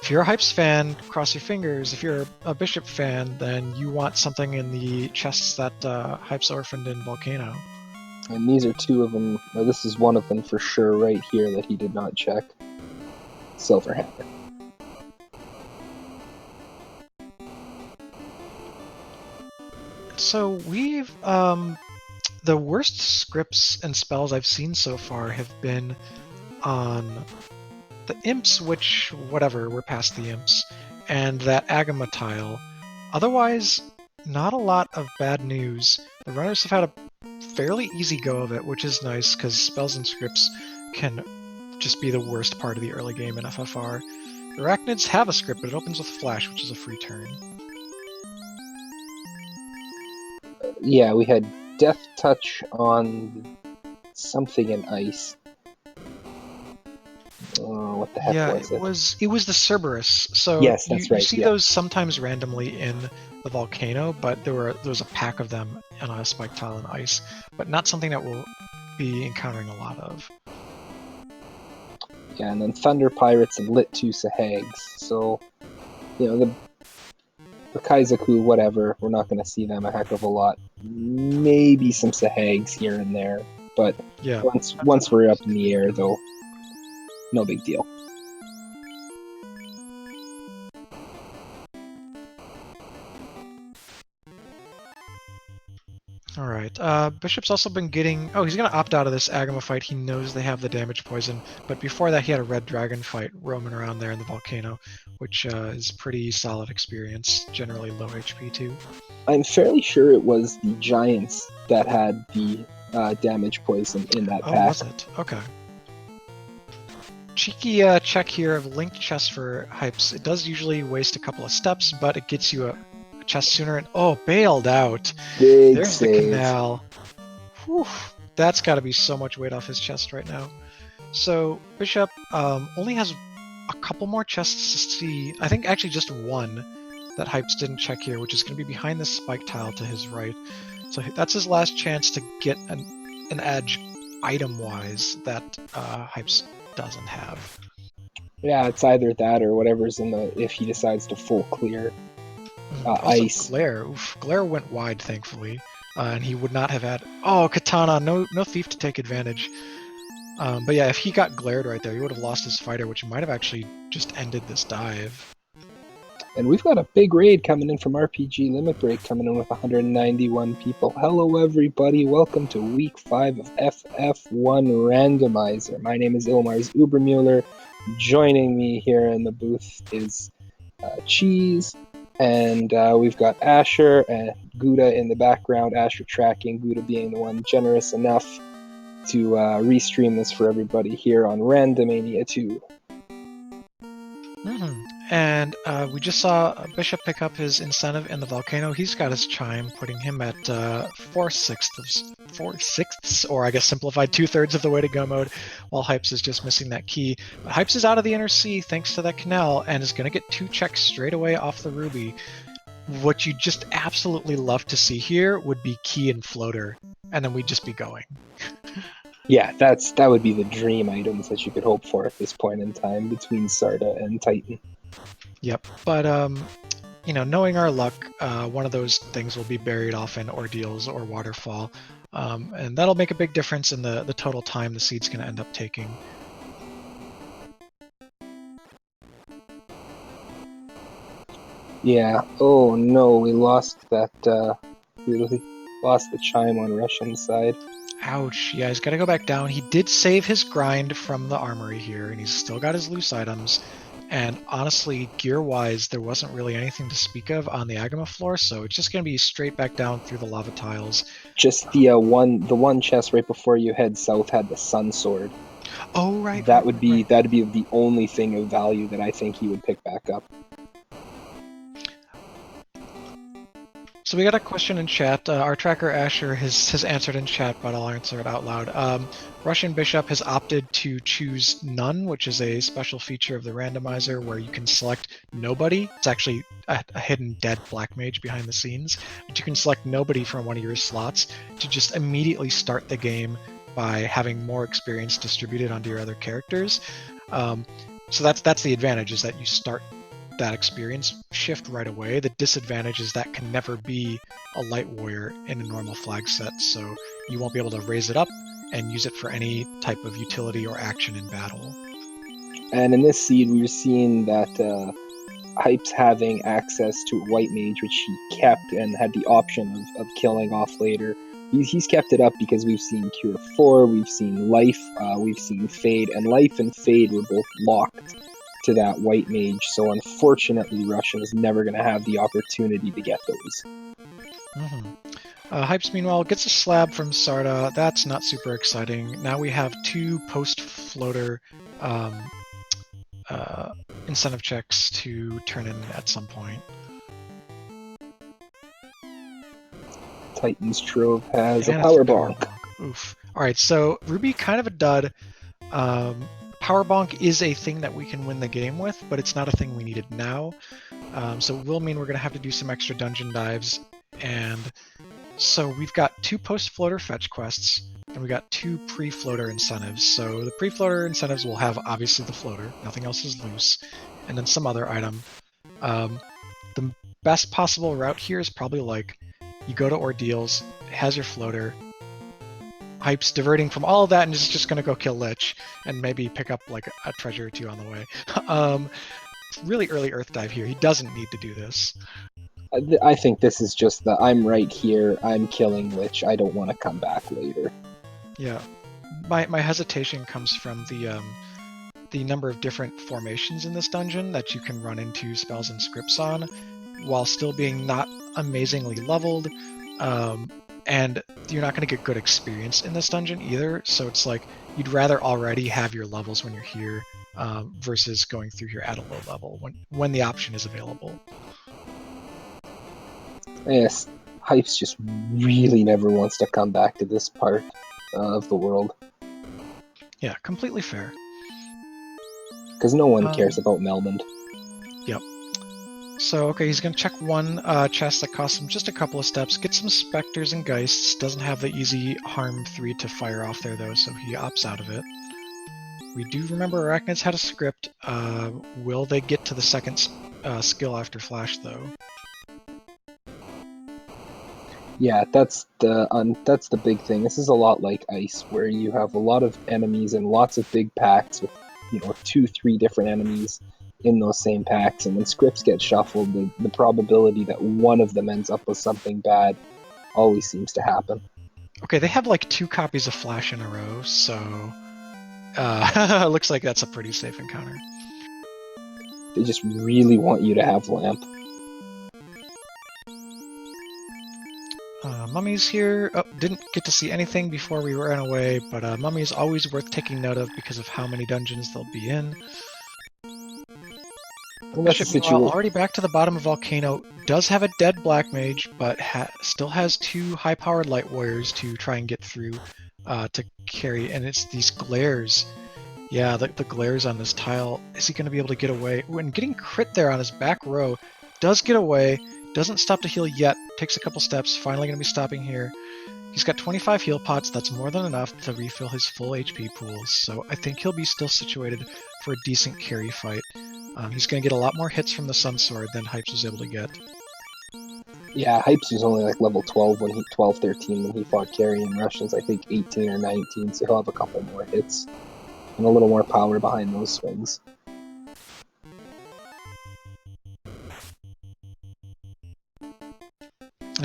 A: if you're a Hypes fan, cross your fingers. If you're a Bishop fan, then you want something in the chests that Hypes orphaned in Volcano.
B: And these are 2 of them, or this is one of them for sure right here that he did not check. Silver hammer.
A: So we've the worst scripts and spells I've seen so far have been on the imps, which whatever, we're past the imps, and that Agama tile. Otherwise, not a lot of bad news. The runners have had a fairly easy go of it, which is nice because spells and scripts can just be the worst part of the early game in FFR. Arachnids have a script, but it opens with Flash, which is a free turn.
B: Yeah, we had Death Touch on something in ice. Oh, what the heck was it?
A: It was the Cerberus. So
B: yes, that's right.
A: You see those sometimes randomly in the volcano, but there was a pack of them on a spike tile in ice, but not something that we'll be encountering a lot of.
B: Yeah, and then Thunder Pirates and Lit 2 Sahags. So, the Kaizaku, whatever, we're not going to see them a heck of a lot. Maybe some Sahags here and there, but
A: yeah,
B: once we're up in the air, though, no big deal.
A: Alright, Bishop's also been getting... Oh, he's going to opt out of this Agama fight. He knows they have the damage poison, but before that he had a Red Dragon fight roaming around there in the volcano, which is pretty solid experience, generally low HP too.
B: I'm fairly sure it was the Giants that had the damage poison in that pack.
A: Oh, was it? Okay. Cheeky check here of linked chests for Hypes. It does usually waste a couple of steps, but it gets you a chest sooner. And oh, bailed out. There's
B: save.
A: The canal. Whew. That's got to be so much weight off his chest right now. So Bishop only has a couple more chests to see. I think actually just one that Hypes didn't check here, which is going to be behind the spike tile to his right. So that's his last chance to get an edge item-wise that Hypes doesn't have.
B: Yeah, it's either that or whatever's in the... if he decides to full clear. Ice.
A: Glare. Oof, Glare went wide, thankfully. And he would not have had... Oh, Katana! No thief to take advantage. But yeah, if he got glared right there, he would have lost his fighter, which might have actually just ended this dive.
B: And we've got a big raid coming in from RPG Limit Break, coming in with 191 people. Hello, everybody. Welcome to Week 5 of FF1 Randomizer. My name is Ilmars Ubermuller. Joining me here in the booth is Cheese, and we've got Asher and Gouda in the background. Asher tracking, Gouda being the one generous enough to restream this for everybody here on Randomania 2.
A: And we just saw Bishop pick up his incentive in the volcano. He's got his chime, putting him at 4/6, or I guess simplified 2/3 of the way to go mode, while Hypes is just missing that key. But Hypes is out of the inner sea thanks to that canal, and is going to get 2 checks straight away off the Ruby. What you just absolutely love to see here would be key and floater, and then we'd just be going.
B: Yeah, that would be the dream items that you could hope for at this point in time between Sarda and Titan.
A: Yep, but knowing our luck, one of those things will be buried off in Ordeals or Waterfall, and that'll make a big difference in the total time the seed's going to end up taking.
B: Yeah. Oh no, we lost that. We lost the chime on Russian side.
A: Ouch. Yeah, he's got to go back down. He did save his grind from the armory here, and he's still got his loose items. And honestly, gear-wise, there wasn't really anything to speak of on the Agama floor, so it's just going to be straight back down through the lava tiles.
B: Just the one chest right before you head south had the sun sword.
A: Oh, right.
B: That'd be the only thing of value that I think he would pick back up.
A: So we got a question in chat. Our tracker Asher has answered in chat, but I'll answer it out loud. Russian Bishop has opted to choose none, which is a special feature of the randomizer where you can select nobody. It's actually a hidden dead black mage behind the scenes, but you can select nobody from one of your slots to just immediately start the game by having more experience distributed onto your other characters. So that's the advantage, is that you start that experience shift right away. The disadvantage is that can never be a light warrior in a normal flag set, so you won't be able to raise it up and use it for any type of utility or action in battle.
B: And in this seed, we were seeing that Hype's having access to a white mage, which he kept and had the option of killing off later. He's kept it up because we've seen Cure 4, we've seen Life, we've seen Fade, and Life and Fade were both locked to that white mage, so unfortunately Russian is never going to have the opportunity to get those.
A: Hypes, meanwhile, gets a slab from Sarda. That's not super exciting. Now we have 2 post-floater incentive checks to turn in at some point.
B: Titan's Trove has and a power bonk.
A: Oof. Alright, so Ruby, kind of a dud. Power bonk is a thing that we can win the game with, but it's not a thing we needed now. So it will mean we're going to have to do some extra dungeon dives. And so we've got 2 post-floater fetch quests, and we got 2 pre-floater incentives. So the pre-floater incentives will have, obviously, the floater. Nothing else is loose. And then some other item. The best possible route here is probably like, you go to Ordeals, it has your floater, Hype's diverting from all of that and is just going to go kill Lich and maybe pick up like a treasure or 2 on the way. Really early Earth Dive here. He doesn't need to do this.
B: I think this is just the I'm right here, I'm killing Lich, I don't want to come back later.
A: Yeah. My hesitation comes from the number of different formations in this dungeon that you can run into spells and scripts on while still being not amazingly leveled. And you're not going to get good experience in this dungeon either, so it's like you'd rather already have your levels when you're here versus going through here at a low level when the option is available.
B: Yes, Hype's just really never wants to come back to this part of the world.
A: Yeah, completely fair.
B: Because no one cares about Melmond.
A: Yep. So, okay, he's going to check one chest that costs him just a couple of steps, get some Spectres and Geists, doesn't have the easy harm 3 to fire off there though, so he opts out of it. We do remember Arachnids had a script. Will they get to the second skill after Flash though?
B: Yeah, that's the big thing. This is a lot like Ice, where you have a lot of enemies and lots of big packs with 2-3 different enemies in those same packs, and when scripts get shuffled, the probability that one of them ends up with something bad always seems to happen.
A: Okay, they have like 2 copies of Flash in a row, so looks like that's a pretty safe encounter.
B: They just really want you to have Lamp.
A: Mummy's here. Oh, didn't get to see anything before we ran away, but Mummy's always worth taking note of because of how many dungeons they'll be in. Bishop, meanwhile, already back to the bottom of Volcano, does have a dead Black Mage, but still has 2 high-powered Light Warriors to try and get through to carry, and it's these glares. Yeah, the glares on this tile. Is he going to be able to get away? When getting crit there on his back row, does get away, doesn't stop to heal yet, takes a couple steps, finally going to be stopping here. He's got 25 heal pots, that's more than enough to refill his full HP pools, so I think he'll be still situated for a decent carry fight. He's going to get a lot more hits from the Sun Sword than Hypes was able to get.
B: Yeah, Hypes was only like level 12, 13 when he fought carry, and Russian's I think 18 or 19, so he'll have a couple more hits. And a little more power behind those swings.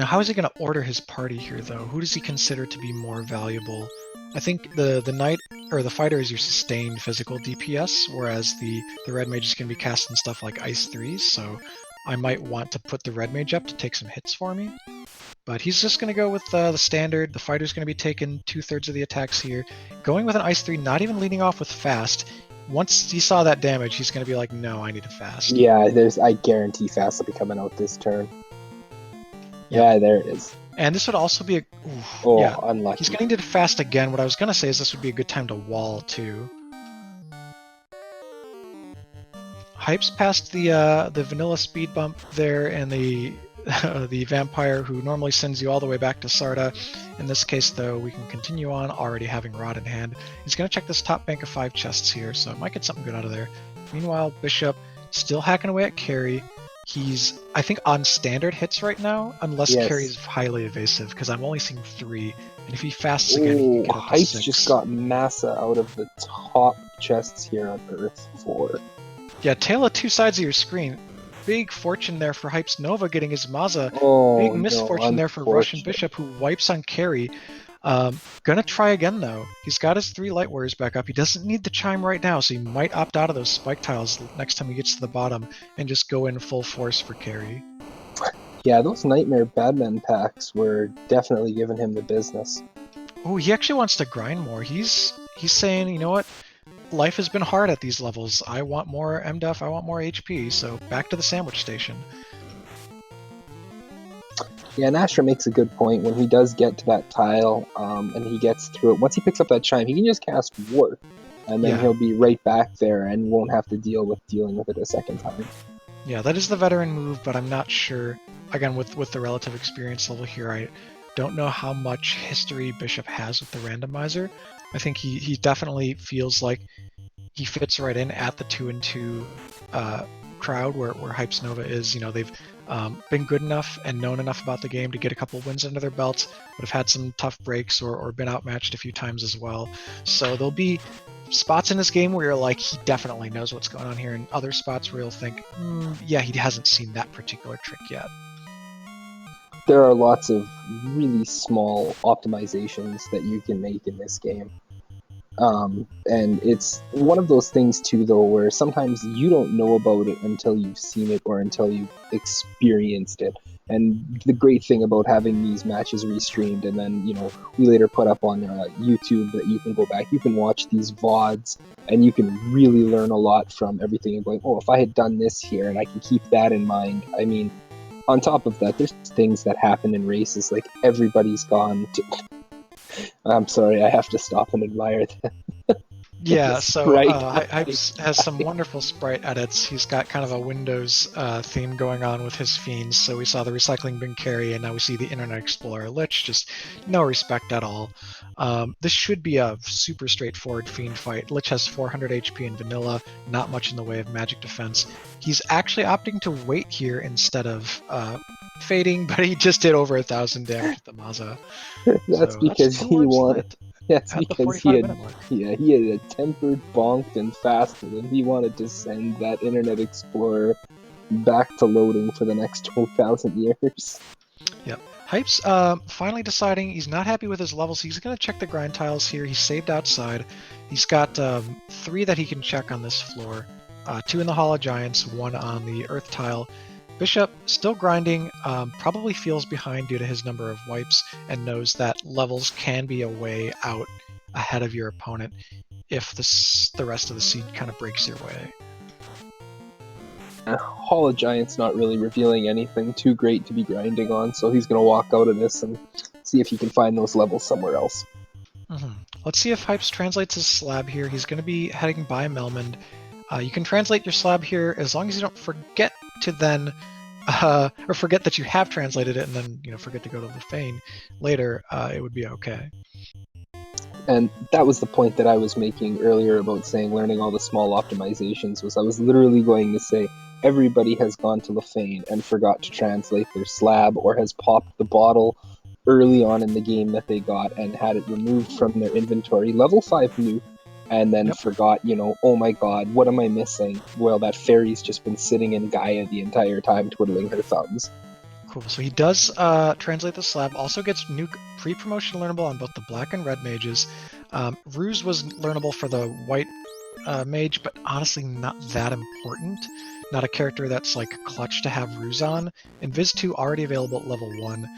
A: Now, how is he going to order his party here, though? Who does he consider to be more valuable? I think the knight or the fighter is your sustained physical DPS, whereas the red mage is going to be casting stuff like Ice 3s, so I might want to put the red mage up to take some hits for me. But he's just going to go with the standard. The fighter's going to be taking 2/3 of the attacks here. Going with an Ice 3, not even leading off with fast. Once he saw that damage, he's going to be like, no, I need a fast.
B: Yeah, I guarantee fast will be coming out this turn. Yeah, there it is.
A: And this would also be
B: unlucky.
A: He's going to need fast again. What I was going to say is this would be a good time to wall, too. Hype's past the vanilla speed bump there, and the vampire who normally sends you all the way back to Sarda. In this case, though, we can continue on, already having Rod in hand. He's going to check this top bank of 5 chests here, so might get something good out of there. Meanwhile, Bishop still hacking away at carry. He's, I think, on standard hits right now, unless carry is highly evasive, because I'm only seeing 3. And if he fasts again, he can get up to 6.
B: Hype's just got Massa out of the top chests here on Earth 4.
A: Yeah, tail of 2 sides of your screen. Big fortune there for Hype's Nova getting his Maza. Big misfortune there for Russian Bishop, who wipes on carry. Gonna try again, though. He's got his 3 Light Warriors back up. He doesn't need the Chime right now, so he might opt out of those spike tiles next time he gets to the bottom and just go in full force for carry.
B: Yeah, those Nightmare Badman packs were definitely giving him the business.
A: Oh, he actually wants to grind more. He's saying, you know what? Life has been hard at these levels. I want more MDF, I want more HP, so back to the sandwich station.
B: Yeah, and Astra makes a good point. When he does get to that tile, and he gets through it, once he picks up that Chime, he can just cast War, and then he'll be right back there and won't have to dealing with it a second time.
A: Yeah, that is the veteran move, but I'm not sure. Again, with the relative experience level here, I don't know how much history Bishop has with the randomizer. I think he definitely feels like he fits right in at the 2-2 crowd where Hype's Nova is. You know, they've been good enough and known enough about the game to get a couple wins under their belts, but have had some tough breaks or been outmatched a few times as well. So there'll be spots in this game where you're like, he definitely knows what's going on here, and other spots where you'll think, yeah, he hasn't seen that particular trick yet.
B: There are lots of really small optimizations that you can make in this game. And it's one of those things, too, though, where sometimes you don't know about it until you've seen it or until you've experienced it. And the great thing about having these matches restreamed, and then, you know, we later put up on YouTube that you can go back, you can watch these VODs, and you can really learn a lot from everything and going, oh, if I had done this here, and I can keep that in mind. I mean, on top of that, there's things that happen in races, like everybody's gone to... I'm sorry, I have to stop and admire that.
A: Yeah, so Hype has some wonderful sprite edits. He's got kind of a Windows theme going on with his fiends. So we saw the Recycling Bin Carry, and now we see the Internet Explorer Lich. Just no respect at all. This should be a super straightforward fiend fight. Lich has 400 HP in vanilla, not much in the way of magic defense. He's actually opting to wait here instead of fading, but he just did over 1,000 damage with the Maza.
B: That's because he wanted. That's because he had a tempered, bonked, and fasted, and he wanted to send that Internet Explorer back to loading for the next 12,000 years.
A: Yep. Hype's finally deciding he's not happy with his levels. He's going to check the grind tiles here. He's saved outside. He's got 3 that he can check on this floor. 2 in the Hall of Giants, 1 on the Earth tile. Bishop, still grinding, probably feels behind due to his number of wipes, and knows that levels can be a way out ahead of your opponent if the rest of the seed kind of breaks your way.
B: Hall of Giants not really revealing anything too great to be grinding on, so he's going to walk out of this and see if he can find those levels somewhere else.
A: Let's see if Hypes translates his slab here. He's going to be heading by Melmond. You can translate your slab here as long as you don't forget to then, or forget that you have translated it and then, forget to go to Lufane later, it would be okay.
B: And that was the point that I was making earlier about saying learning all the small optimizations. Was I was literally going to say everybody has gone to Lufane and forgot to translate their slab, or has popped the bottle early on in the game that they got and had it removed from their inventory, level 5 nuke, and then forgot, oh my god, what am I missing? Well, that fairy's just been sitting in Gaia the entire time twiddling her thumbs.
A: Cool. So he does translate the slab. Also gets new pre-promotion learnable on both the black and red mages. Ruse was learnable for the white mage, but honestly not that important. Not a character that's like clutch to have Ruse on. And Viz 2 already available at level 1.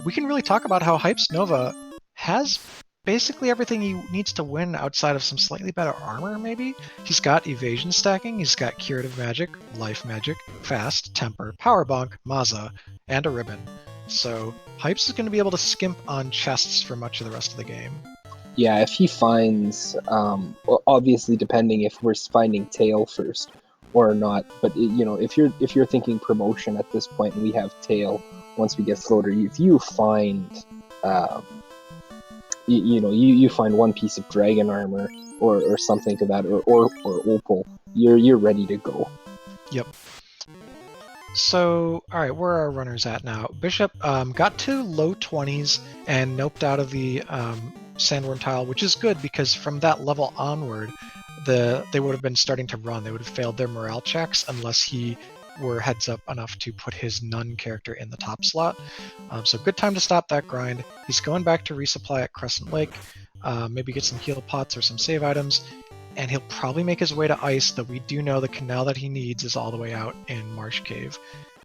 A: We can really talk about how Hype's Nova has basically everything he needs to win outside of some slightly better armor, maybe? He's got evasion stacking, he's got curative magic, life magic, fast, temper, power bonk, maza, and a ribbon. So Hypes is going to be able to skimp on chests for much of the rest of the game.
B: Yeah, if he finds, well, obviously depending if we're finding tail first or not, but if you're thinking promotion at this point and we have tail once we get floater, if you find you find one piece of dragon armor or something to that, or opal, you're ready to go.
A: Yep. So, alright, where are our runners at now? Bishop got to low 20s and noped out of the Sandworm tile, which is good because from that level onward, they would have been starting to run. They would have failed their morale checks unless he were heads up enough to put his Nun character in the top slot. So good time to stop that grind. He's going back to resupply at Crescent Lake, maybe get some heal pots or some save items, and he'll probably make his way to Ice, though we do know the canal that he needs is all the way out in Marsh Cave.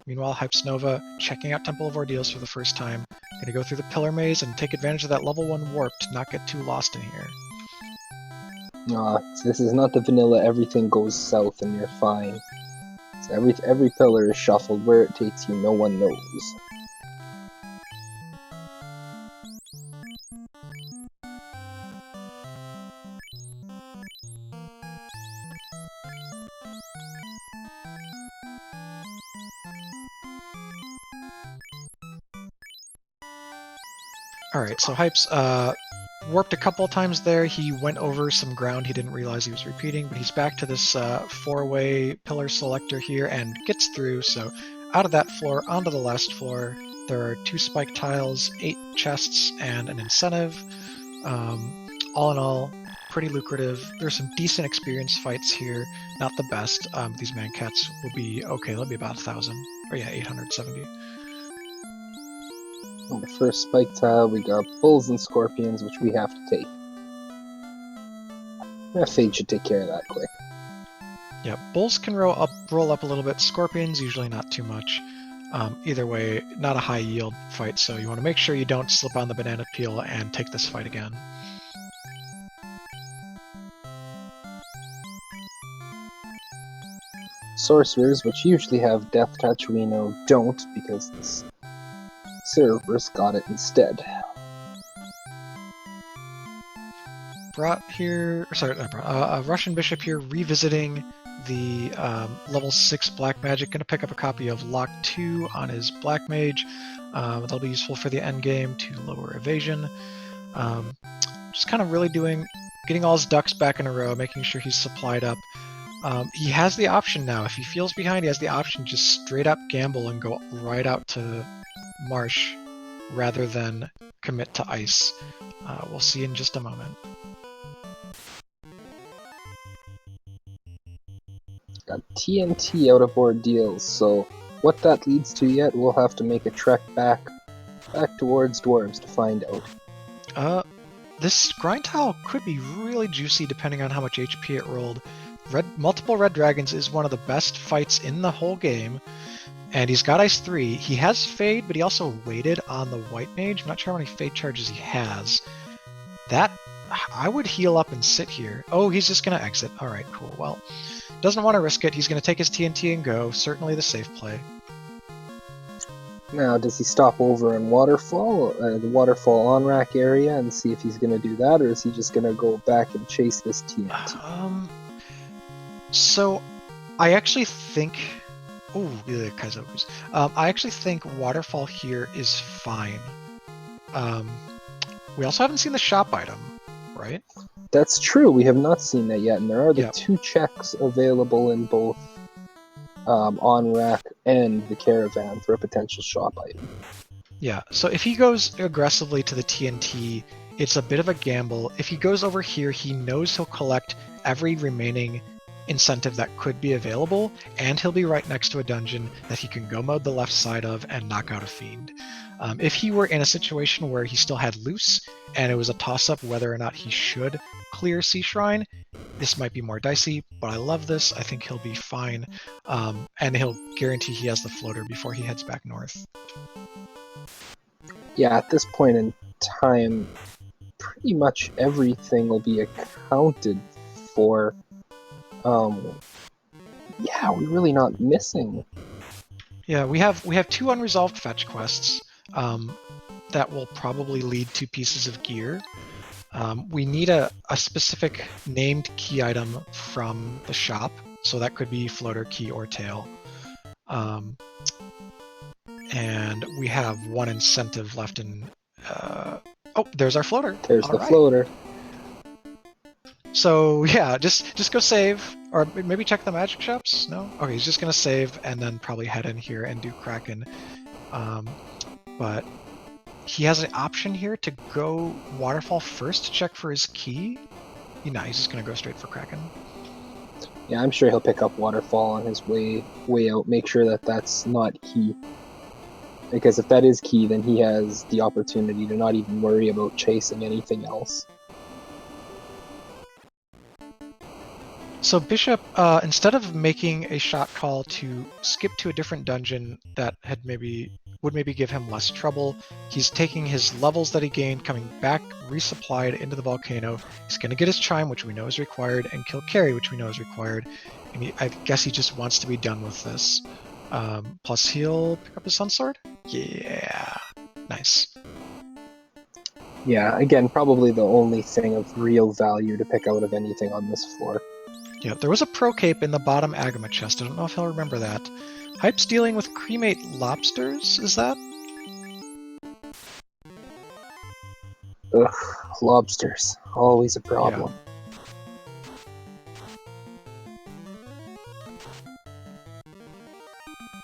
A: Meanwhile, Hypes Nova checking out Temple of Ordeals for the first time. Gonna go through the Pillar Maze and take advantage of that level 1 warp to not get too lost in here.
B: This is not the vanilla everything goes south and you're fine. So every pillar is shuffled. Where it takes you, no one knows.
A: Alright, so Hypes warped a couple times there. He went over some ground he didn't realize he was repeating, but he's back to this 4-way pillar selector here and gets through. So out of that floor onto the last floor, there are 2 spike tiles, 8 chests, and an incentive. All in all, pretty lucrative. There's some decent experience fights here. Not the best. These man cats will be okay. They'll be about 1,000. Or yeah, 870.
B: On the first spike tile, we got bulls and scorpions, which we have to take. Fade should take care of that quick.
A: Yeah, bulls can roll up a little bit. Scorpions usually not too much. Either way, not a high yield fight, so you want to make sure you don't slip on the banana peel and take this fight again.
B: Sorcerers, which usually have death touch, we know don't because this Cerberus got it instead.
A: Russian Bishop here revisiting the level 6 Black Magic. Going to pick up a copy of Lock 2 on his Black Mage. That'll be useful for the end game to lower evasion. Just kind of really getting all his ducks back in a row, making sure he's supplied up. He has the option now. If he feels behind, he has the option to just straight up gamble and go right out to Marsh rather than commit to Ice. We'll see in just a moment.
B: Got TNT out of Ordeals, so what that leads to yet, we'll have to make a trek back towards Dwarves to find out.
A: This grind tile could be really juicy depending on how much HP it rolled. Multiple red dragons is one of the best fights in the whole game, and he's got Ice 3. He has Fade, but he also waited on the white mage. I'm not sure how many Fade charges he has. I would heal up and sit here. Oh, he's just going to exit. Alright, cool. Well, doesn't want to risk it. He's going to take his TNT and go. Certainly the safe play.
B: Now, does he stop over in Waterfall, the Waterfall on-rack area, and see if he's going to do that, or is he just going to go back and chase this TNT?
A: So, I actually think... Oh, yeah, Kaizoku's. I actually think Waterfall here is fine. We also haven't seen the shop item, right?
B: That's true, we have not seen that yet, and there are the 2 checks available in both on-rack and the caravan for a potential shop item.
A: Yeah, so if he goes aggressively to the TNT, it's a bit of a gamble. If he goes over here, he knows he'll collect every remaining incentive that could be available, and he'll be right next to a dungeon that he can go mode the left side of and knock out a fiend. If he were in a situation where he still had loose and it was a toss-up whether or not he should clear Sea Shrine, this might be more dicey, but I love this. I think he'll be fine, and he'll guarantee he has the floater before he heads back north.
B: Yeah, at this point in time, pretty much everything will be accounted for. Yeah, we're really not missing.
A: Yeah, we have 2 unresolved fetch quests that will probably lead to pieces of gear. We need a specific named key item from the shop, so that could be floater, key, or tail. And we have 1 incentive left in... oh, there's our floater.
B: There's
A: All
B: the
A: right.
B: floater.
A: So yeah, just go save, or maybe check the magic shops. No, okay, he's just gonna save and then probably head in here and do Kraken. But he has an option here to go waterfall first to check for his key. Nah, he's just gonna go straight for Kraken.
B: Yeah, I'm sure he'll pick up waterfall on his way out. Make sure that that's not key. Because if that is key, then he has the opportunity to not even worry about chasing anything else.
A: So Bishop, instead of making a shot call to skip to a different dungeon that would maybe give him less trouble, he's taking his levels that he gained, coming back resupplied into the volcano. He's going to get his chime, which we know is required, and kill Carry, which we know is required. And I guess he just wants to be done with this. Plus he'll pick up his Sunsword? Yeah. Nice.
B: Yeah, again, probably the only thing of real value to pick out of anything on this floor.
A: Yeah, there was a Pro Cape in the bottom Agama chest. I don't know if he'll remember that. Hype's dealing with cremate lobsters, is that?
B: Ugh, lobsters. Always a problem.
A: Yeah.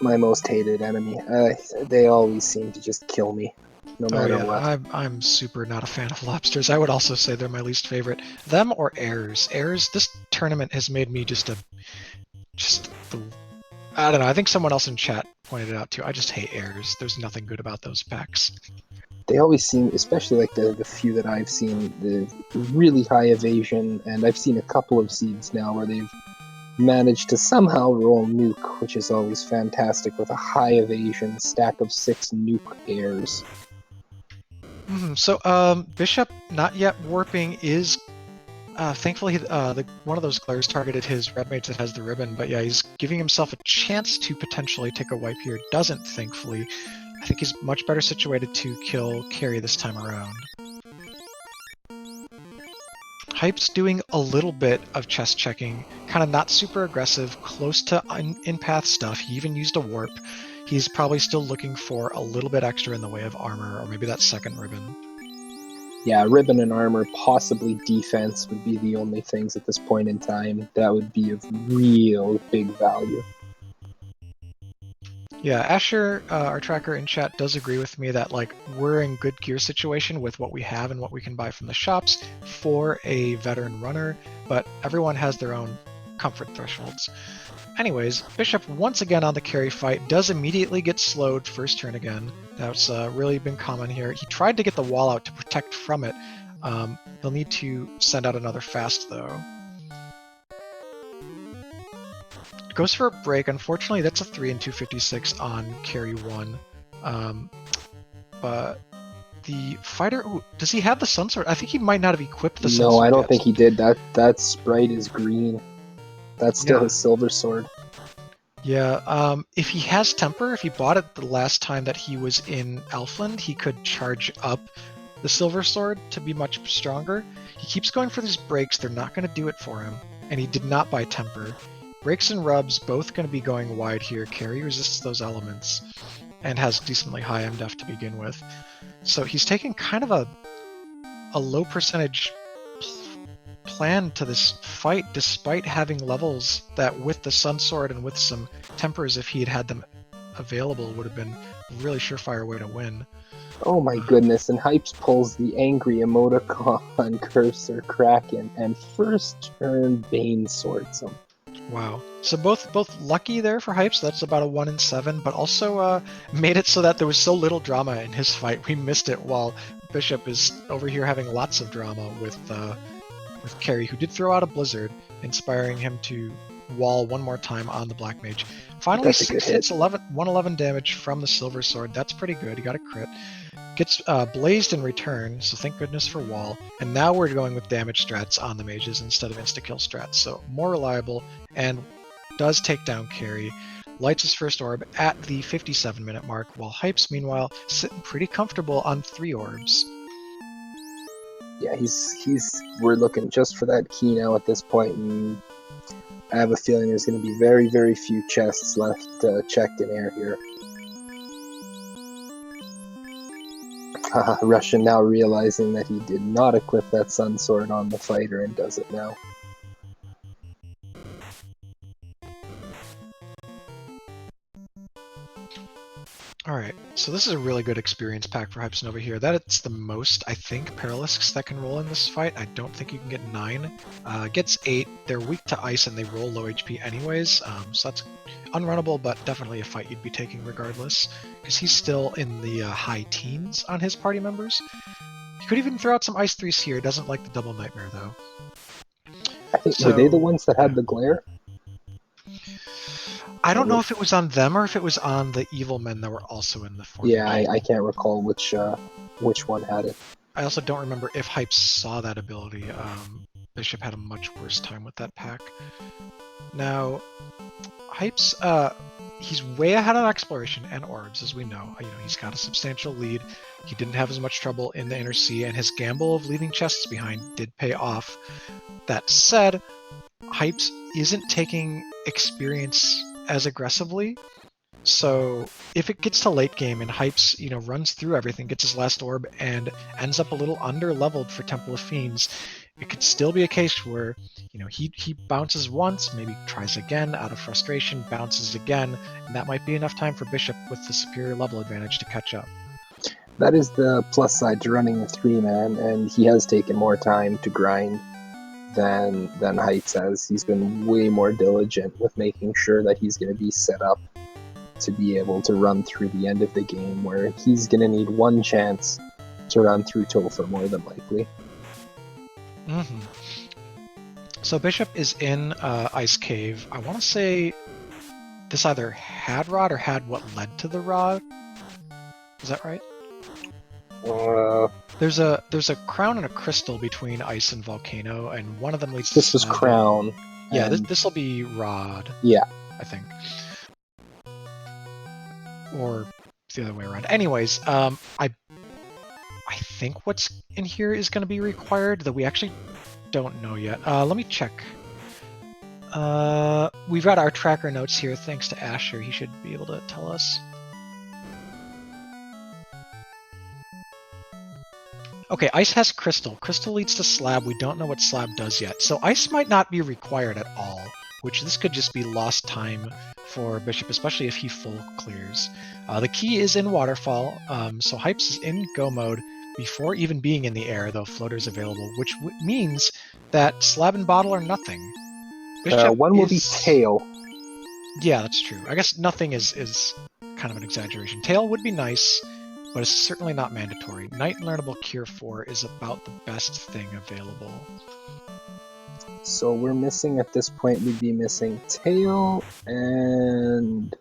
B: My most hated enemy. They always seem to just kill me, no matter what.
A: I'm super not a fan of lobsters. I would also say they're my least favorite. Them or airs. Airs, this tournament has made me I don't know, I think someone else in chat pointed it out too. I just hate airs. There's nothing good about those packs.
B: They always seem, especially like the few that I've seen, the really high evasion, and I've seen a couple of seeds now where they've managed to somehow roll nuke, which is always fantastic, with a high evasion stack of 6 nuke airs.
A: So Bishop not yet warping is thankfully one of those glares targeted his red mage that has the ribbon, but yeah, he's giving himself a chance to potentially take a wipe here. Doesn't, thankfully. I think he's much better situated to kill Carry this time around. Hype's doing a little bit of chest checking, kind of not super aggressive, close to in-path stuff. He even used a warp. He's probably still looking for a little bit extra in the way of armor, or maybe that second ribbon.
B: Yeah, ribbon and armor, possibly defense would be the only things at this point in time that would be of real big value.
A: Yeah, Asher, our tracker in chat, does agree with me that we're in good gear situation with what we have and what we can buy from the shops for a veteran runner, but everyone has their own comfort thresholds. Anyways, Bishop once again on the carry fight does immediately get slowed first turn again. That's really been common here. He tried to get the wall out to protect from it. He'll need to send out another fast though. Goes for a break. Unfortunately, that's a 3 and 256 on carry 1. But the fighter... Ooh, does he have the Sunsword? I think he might not have equipped the Sunsword.
B: No, I don't think he did. That sprite is green. That's still his silver sword.
A: Yeah, if he has Temper, if he bought it the last time that he was in Elfland, he could charge up the silver sword to be much stronger. He keeps going for these breaks. They're not going to do it for him. And he did not buy Temper. Breaks and rubs both going to be going wide here. Carry resists those elements and has decently high MDef to begin with. So he's taking kind of a low percentage plan to this fight despite having levels that with the Sun Sword and with some Tempers, if he had had them available, would have been a really surefire way to win.
B: Oh my goodness, and Hypes pulls the angry emoticon cursor Kraken and first turn Bane swords him.
A: Wow. So both lucky there for Hypes. That's about a 1 in 7, but also made it so that there was so little drama in his fight. We missed it while Bishop is over here having lots of drama with Carrie, who did throw out a Blizzard, inspiring him to wall one more time on the Black Mage. Finally,
B: That's a good
A: 6
B: hit.
A: hits, 111 damage from the Silver Sword. That's pretty good. He got a crit. Gets blazed in return, so thank goodness for wall. And now we're going with damage strats on the mages instead of insta-kill strats, so more reliable and does take down Carry. Lights his first orb at the 57-minute mark, while Hypes, meanwhile, sitting pretty comfortable on 3 orbs.
B: Yeah, we're looking just for that key now at this point, and I have a feeling there's going to be very, very few chests left checked in air here. Russian now realizing that he did not equip that Sun Sword on the fighter and does it now.
A: Alright, so this is a really good experience pack for Hypes Nova here. That's the most, I think, Paralisks that can roll in this fight. I don't think you can get 9. Gets 8. They're weak to ice and they roll low HP anyways, so that's unrunnable, but definitely a fight you'd be taking regardless, because he's still in the high teens on his party members. He could even throw out some Ice 3s here. Doesn't like the double Nightmare, though.
B: I think, were they the ones that had the glare?
A: I don't know if it was on them or if it was on the evil men that were also in the formation.
B: Yeah, I can't recall which one had it.
A: I also don't remember if Hype saw that ability. Bishop had a much worse time with that pack. Now, Hype's he's way ahead on exploration and orbs, as we know. He's got a substantial lead. He didn't have as much trouble in the inner sea, and his gamble of leaving chests behind did pay off. That said, Hypes isn't taking experience as aggressively, so if it gets to late game and Hypes, runs through everything, gets his last orb, and ends up a little under-leveled for Temple of Fiends, it could still be a case where, he bounces once, maybe tries again out of frustration, bounces again, and that might be enough time for Bishop with the superior level advantage to catch up.
B: That is the plus side to running a 3-man, and he has taken more time to grind than Heights has. He's been way more diligent with making sure that he's going to be set up to be able to run through the end of the game, where he's going to need one chance to run through Topher more than likely.
A: Mm-hmm. So Bishop is in Ice Cave. I want to say this either had Rod or had what led to the Rod. Is that right? There's a crown and a crystal between ice and volcano, and one of them leads to
B: this was crown.
A: Yeah, this will be Rod.
B: Yeah,
A: I think, or the other way around. Anyways, I think what's in here is going to be required, though we actually don't know yet. Let me check. We've got our tracker notes here, thanks to Asher. He should be able to tell us. Okay, ice has crystal. Crystal leads to slab. We don't know what slab does yet. So ice might not be required at all, which this could just be lost time for Bishop, especially if he full clears. The key is in waterfall, so Hypes is in go mode before even being in the air, though floater's available, which means that slab and bottle are nothing.
B: One will be tail.
A: Yeah, that's true. I guess nothing is kind of an exaggeration. Tail would be nice, but it's certainly not mandatory. Night and Learnable Cure 4 is about the best thing available.
B: So we're missing, at this point, we'd be missing Tail, and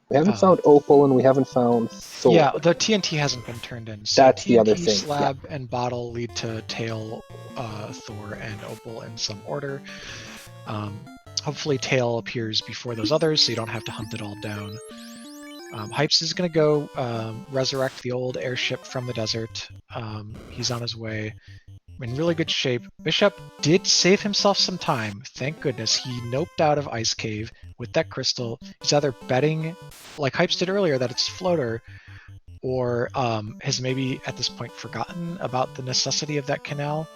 B: we haven't found Opal, and we haven't found Thor.
A: Yeah, the TNT hasn't been turned in. So
B: that's
A: TNT,
B: the other thing.
A: Slab, and Bottle lead to Tail, Thor, and Opal in some order. Hopefully Tail appears before those others, so you don't have to hunt it all down. Hypes is going to go resurrect the old airship from the desert. He's on his way. In really good shape. Bishop did save himself some time. Thank goodness. He noped out of Ice Cave with that crystal. He's either betting, like Hypes did earlier, that it's floater, or has maybe at this point forgotten about the necessity of that canal.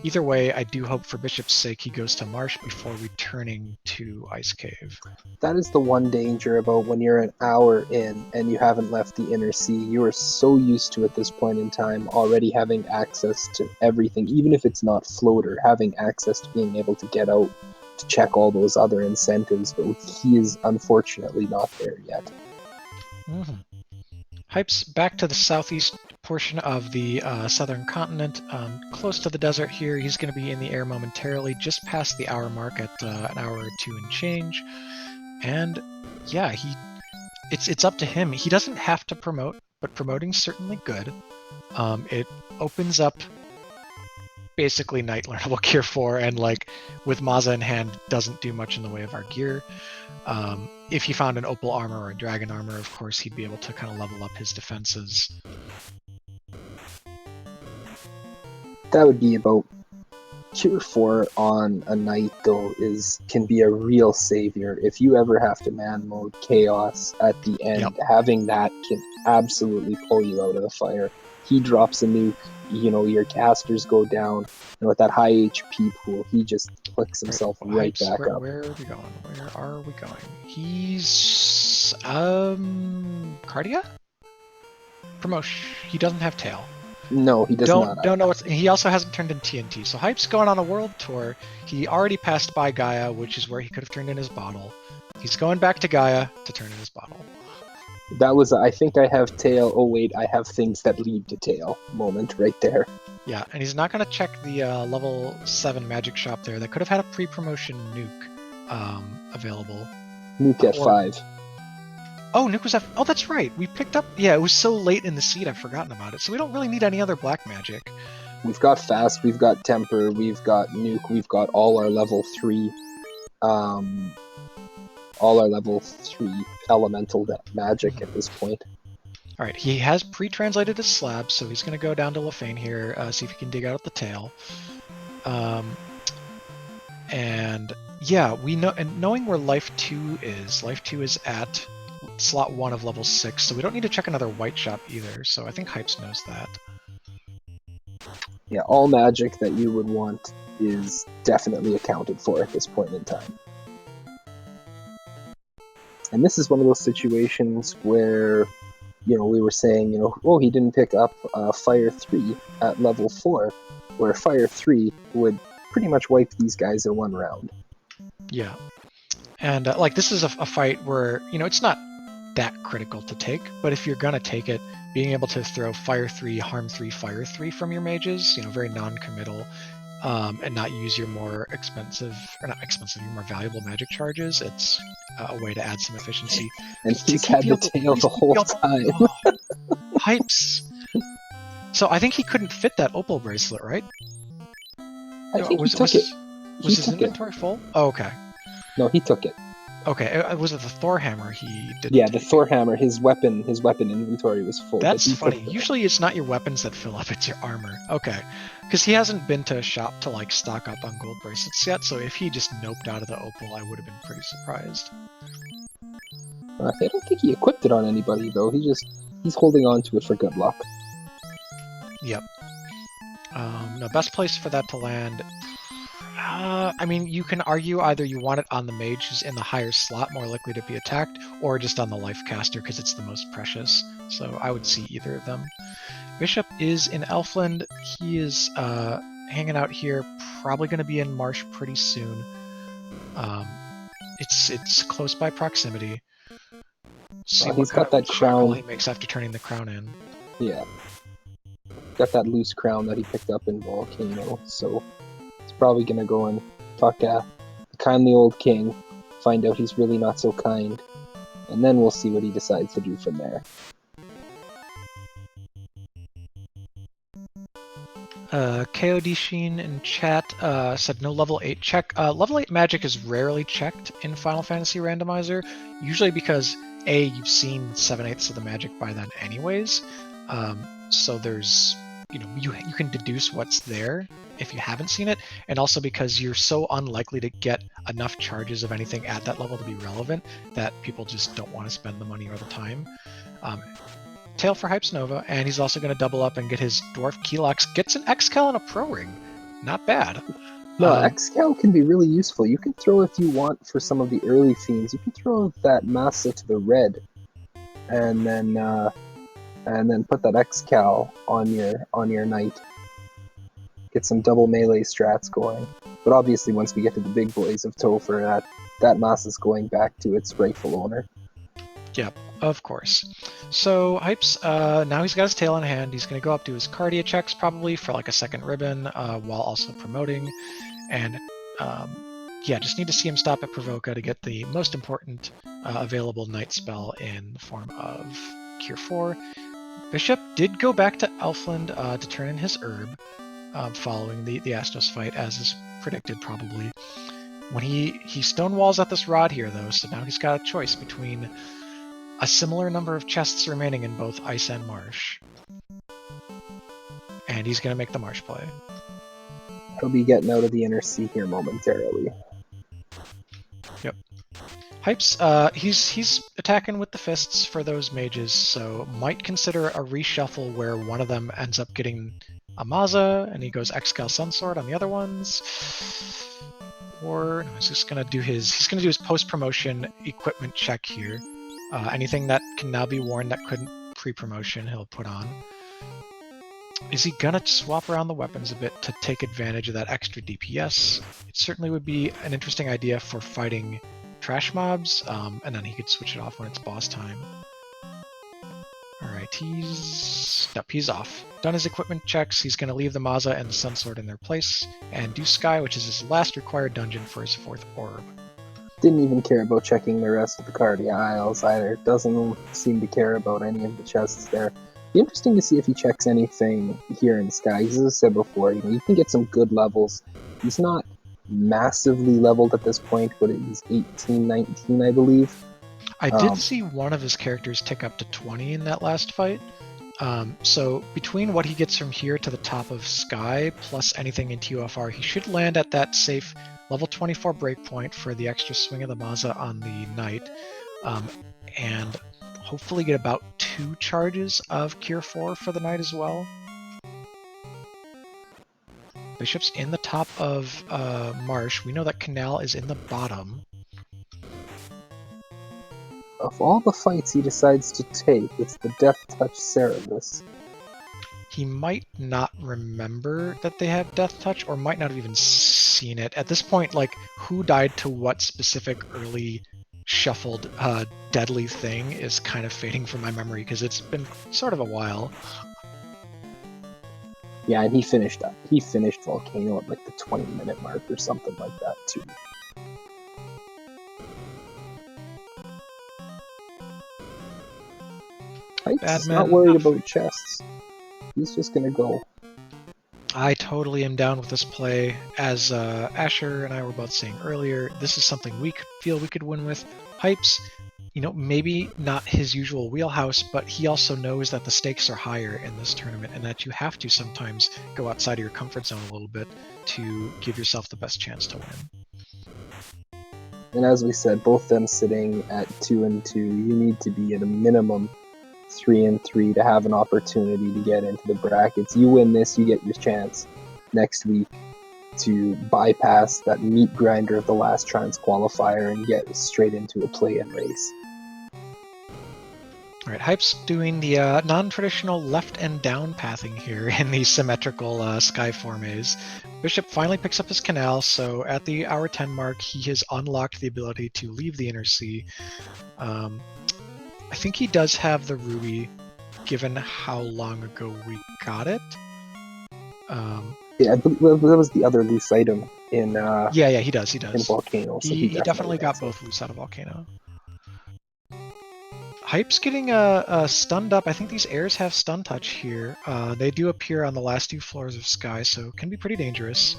A: Either way, I do hope for Bishop's sake he goes to Marsh before returning to Ice Cave.
B: That is the one danger about when you're an hour in and you haven't left the inner sea. You are so used to at this point in time already having access to everything, even if it's not floater, having access to being able to get out to check all those other incentives, but he is unfortunately not there yet.
A: Mm-hmm. Hype's back to the southeast portion of the southern continent, close to the desert here. He's going to be in the air momentarily, just past the hour mark at an hour or two and change. And yeah, it's up to him. He doesn't have to promote, but promoting's certainly good. It opens up basically Knight learnable gear 4, and like with Maza in hand, doesn't do much in the way of our gear. If he found an Opal armor or a Dragon armor, of course, he'd be able to kind of level up his defenses.
B: That would be about Cure 4 on a Knight, though, can be a real savior. If you ever have to man mode Chaos at the end,
A: Yep.
B: having that can absolutely pull you out of the fire. He drops a nuke, your casters go down, and with that high HP pool, he just clicks himself right back up.
A: Where are we going? Where are we going? He's Cardia? Promotion. He doesn't have tail.
B: No, he does not.
A: Don't know what's. He also hasn't turned in TNT. So Hype's going on a world tour. He already passed by Gaia, which is where he could have turned in his bottle. He's going back to Gaia to turn in his bottle.
B: That was, I think I have tail. Oh wait, I have things that lead to tail. Moment right there.
A: Yeah, and he's not going to check the level 7 magic shop there. That could have had a pre-promotion nuke available.
B: Nuke at 5.
A: Oh, nuke was oh, that's right. We picked up. Yeah, it was so late in the seed, I've forgotten about it. So we don't really need any other black magic.
B: We've got fast. We've got temper. We've got nuke. We've got all our level 3. All our level 3 elemental magic at this point.
A: All right, he has pre-translated his slab, so he's going to go down to Lefane here, see if he can dig out the tail. And yeah, we know, and knowing where Life 2 is at slot 1 of level 6, so we don't need to check another white shop either, so I think Hypes knows that.
B: Yeah, all magic that you would want is definitely accounted for at this point in time. And this is one of those situations where, we were saying, he didn't pick up Fire 3 at level 4, where Fire 3 would pretty much wipe these guys in one round.
A: Yeah. And this is a fight where, it's not that critical to take, but if you're going to take it, being able to throw Fire 3, Harm 3, Fire 3 from your mages, very non-committal, and not use your more expensive, or not expensive, your more valuable magic charges, it's a way to add some efficiency.
B: And he's had the tail the whole time.
A: Hypes! So I think he couldn't fit that Opal bracelet, right?
B: I think he took it.
A: Was his inventory full? Oh, okay.
B: No, he took it.
A: Okay, was it the Thor hammer he did?
B: Yeah, the Thor hammer, his weapon inventory was full.
A: That's funny. Usually it's not your weapons that fill up, it's your armor. Okay. Because he hasn't been to a shop to stock up on gold bracelets yet, so if he just noped out of the Opal, I would have been pretty surprised.
B: I don't think he equipped it on anybody, though. He's holding on to it for good luck.
A: Yep. No, best place for that to land... you can argue either you want it on the mage who's in the higher slot, more likely to be attacked, or just on the life caster because it's the most precious. So I would see either of them. Bishop is in Elfland. He is hanging out here, probably going to be in Marsh pretty soon. It's close by proximity. See
B: he's got that crown
A: he makes after turning the crown in.
B: Yeah. Got that loose crown that he picked up in Volcano, so he's probably gonna go and talk to the kindly old king, find out he's really not so kind, and then we'll see what he decides to do from there.
A: KOD Sheen in chat said no level 8 check. Level 8 magic is rarely checked in Final Fantasy Randomizer, usually because A, you've seen 7/8 of the magic by then anyways, so there's, you can deduce what's there if you haven't seen it, and also because you're so unlikely to get enough charges of anything at that level to be relevant that people just don't want to spend the money or the time. Tail for Hypes Nova, and he's also going to double up and get his Dwarf Keylocks, gets an X-Cal and a Pro Ring. not bad.
B: No, Xcal can be really useful. You can throw, if you want, for some of the early themes, you can throw that Massa to the red, and then put that Xcal on your knight. Get some double melee strats going. But obviously, once we get to the big boys of Topher, that Massa's going back to its rightful owner.
A: Yep, of course. So Hype's, now he's got his tail in hand. He's going to go up to his Cardia checks probably for like a second ribbon while also promoting. And yeah, just need to see him stop at Provoca to get the most important available night spell in the form of Cure 4. Bishop did go back to Elfland to turn in his herb following the Astos fight, as is predicted probably. When he stonewalls at this rod here, though, so now he's got a choice between a similar number of chests remaining in both Ice and Marsh. And he's going to make the Marsh play.
B: He'll be getting out of the inner sea here momentarily.
A: Yep. Hype's, he's attacking with the fists for those mages, so might consider a reshuffle where one of them ends up getting a Maza, and he goes Xcal Sunsword on the other ones. Or no, he's just gonna do his post-promotion equipment check here. Anything that can now be worn that couldn't pre-promotion, he'll put on. Is he gonna swap around the weapons a bit to take advantage of that extra DPS? It certainly would be an interesting idea for fighting trash mobs, and then he could switch it off when it's boss time. Alright, he's off. Done his equipment checks, he's gonna leave the Maza and the Sunsword in their place, and do Sky, which is his last required dungeon for his 4th orb.
B: Didn't even care about checking the rest of the Cardia Isles either. Doesn't seem to care about any of the chests there. Be interesting to see if he checks anything here in Sky. As I said before, you can get some good levels. He's not massively leveled at this point, but he's 18, 19, I believe.
A: I did see one of his characters tick up to 20 in that last fight. So between what he gets from here to the top of Sky, plus anything in TOFR, he should land at that safe level 24 breakpoint for the extra swing of the Maza on the Knight, and hopefully get about 2 charges of Cure 4 for the Knight as well. Bishop's in the top of Marsh. We know that Canal is in the bottom.
B: Of all the fights he decides to take, it's the Death Touch Cerebus.
A: He might not remember that they have Death Touch, or might not have even seen it. At this point, like, who died to what specific early shuffled deadly thing is kind of fading from my memory, because it's been sort of a while.
B: Yeah, and he finished Volcano at like the 20-minute mark or something like that too. He's not worried about chests. He's just gonna go.
A: I totally am down with this play. As Asher and I were both saying earlier, this is something we feel we could win with. Hype's, maybe not his usual wheelhouse, but he also knows that the stakes are higher in this tournament and that you have to sometimes go outside of your comfort zone a little bit to give yourself the best chance to win.
B: And as we said, both them sitting at 2-2, you need to be at a minimum 3-3 to have an opportunity to get into the brackets. You win this, you get your chance next week to bypass that meat grinder of the last trans qualifier and get straight into a play-in race.
A: Alright, Hype's doing the non-traditional left and down pathing here in the symmetrical Sky 4 maze. Bishop finally picks up his Canal, so at the hour 10 mark he has unlocked the ability to leave the Inner Sea. I think he does have the Ruby, given how long ago we got it.
B: Yeah, I believe that was the other loose item in.
A: Yeah, he does.
B: In Volcano, so
A: he definitely got both loose out of Volcano. Hype's getting stunned up. I think these airs have stun touch here. They do appear on the last 2 floors of Sky, so can be pretty dangerous.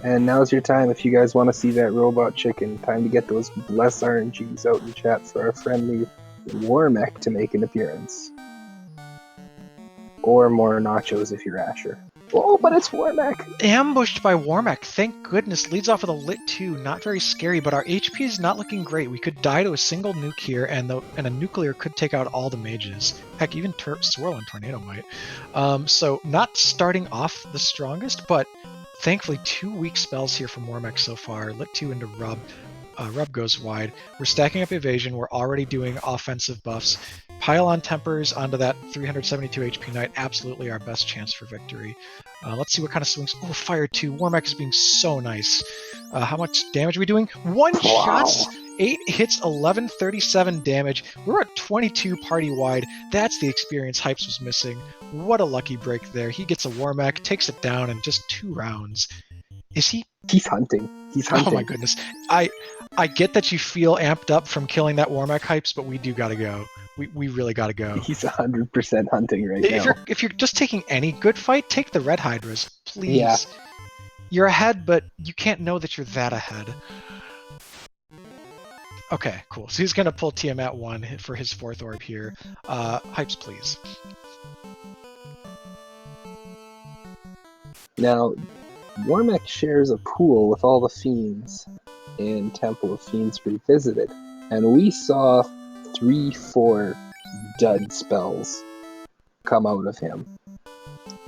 B: And now's your time if you guys want to see that robot chicken. Time to get those bless RNGs out in chat for our friendly Warmech to make an appearance. Or more nachos if you're Asher. Oh, but it's Warmack.
A: Ambushed by Warmack, thank goodness. Leads off with a lit 2, not very scary, but our HP is not looking great. We could die to a single nuke here, and a nuclear could take out all the mages. Heck, even Swirl and Tornado might. So not starting off the strongest, but thankfully 2 weak spells here from Warmack so far. Lit 2 into Rub. Rub goes wide. We're stacking up evasion. We're already doing offensive buffs. Pile on tempers onto that 372 HP knight. Absolutely our best chance for victory. Let's see what kind of swings. Oh, fire 2. Warmack is being so nice. How much damage are we doing? 1 shots, 8 hits, 1137 damage. We're at 22 party wide. That's the experience Hypes was missing. What a lucky break there. He gets a Warmack, takes it down in just 2 rounds. Is he?
B: He's hunting. He's hunting.
A: Oh my goodness. I get that you feel amped up from killing that Warmack Hypes, but we do gotta go. We really gotta go.
B: He's 100% hunting right now.
A: If you're just taking any good fight, take the red Hydras, please.
B: Yeah.
A: You're ahead, but you can't know that you're that ahead. Okay, cool. So he's gonna pull Tiamat 1 for his 4th orb here. Hypes, please.
B: Now, Warmack shares a pool with all the fiends in Temple of Fiends Revisited, and we saw 3-4 dud spells come out of him.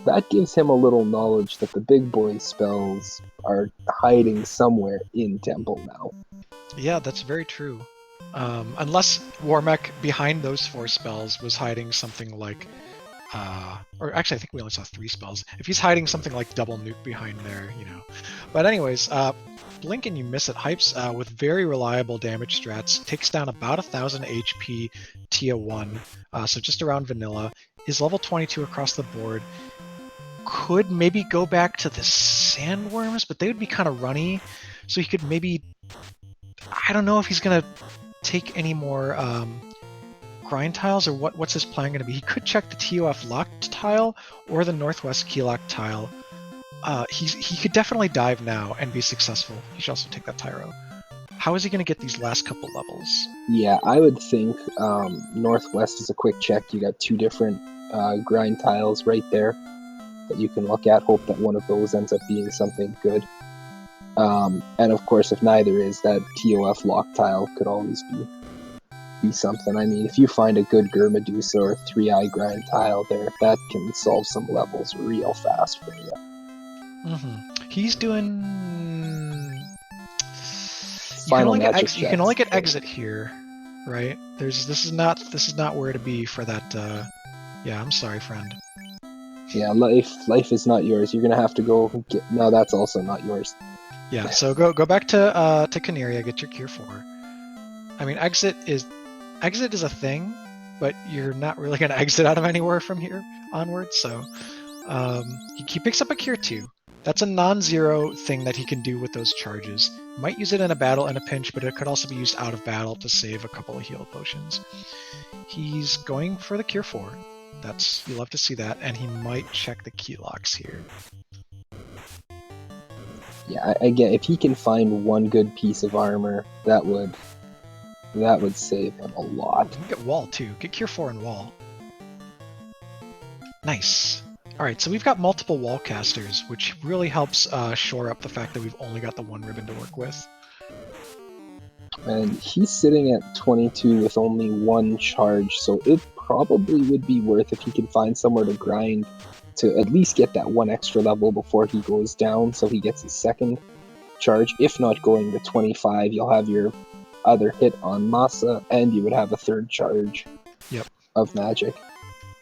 B: That gives him a little knowledge that the big boy spells are hiding somewhere in Temple now.
A: Yeah, that's very true. Unless Warmack behind those 4 spells was hiding something like or actually I think we only saw 3 spells. If he's hiding something like double nuke behind there, you know. But anyways, blink and you miss it. Hypes with very reliable damage strats takes down about 1000 HP Tia 1, so just around vanilla. Is level 22 across the board. Could maybe go back to the sandworms, but they would be kind of runny. So he could maybe, I don't know if he's gonna take any more grind tiles, or what's his plan going to be? He could check the TOF locked tile or the Northwest key lock tile. He could definitely dive now and be successful. He should also take that Tyro. How is he going to get these last couple levels?
B: Yeah, I would think Northwest is a quick check. You got 2 different grind tiles right there that you can look at. Hope that one of those ends up being something good. And of course, if neither is, that TOF lock tile could always be something. I mean, if you find a good Gur Medusa or 3-eye grind tile there, that can solve some levels real fast for you.
A: He's doing.
B: Final
A: you
B: magic.
A: You can only get exit here, right? This is not where to be for that. Yeah, I'm sorry, friend.
B: Yeah, life is not yours. You're gonna have to go get. No, that's also not yours.
A: Yeah, so go back to Caneria, get your Cure 4. I mean, exit is a thing, but you're not really going to exit out of anywhere from here onwards, so he picks up a Cure 2. That's a non-zero thing that he can do with those charges. Might use it in a battle in a pinch, but it could also be used out of battle to save a couple of heal potions. He's going for the Cure 4. You love to see that, and he might check the key locks here.
B: Yeah, again, if he can find one good piece of armor, that would save him a lot.
A: You can get wall too. Get Cure 4 and wall. Nice. Alright, so we've got multiple wall casters, which really helps shore up the fact that we've only got the 1 ribbon to work with.
B: And he's sitting at 22 with only 1 charge, so it probably would be worth if he can find somewhere to grind to at least get that 1 extra level before he goes down, so he gets his 2nd charge. If not going to 25, you'll have your other hit on Masa, and you would have a 3rd charge of magic.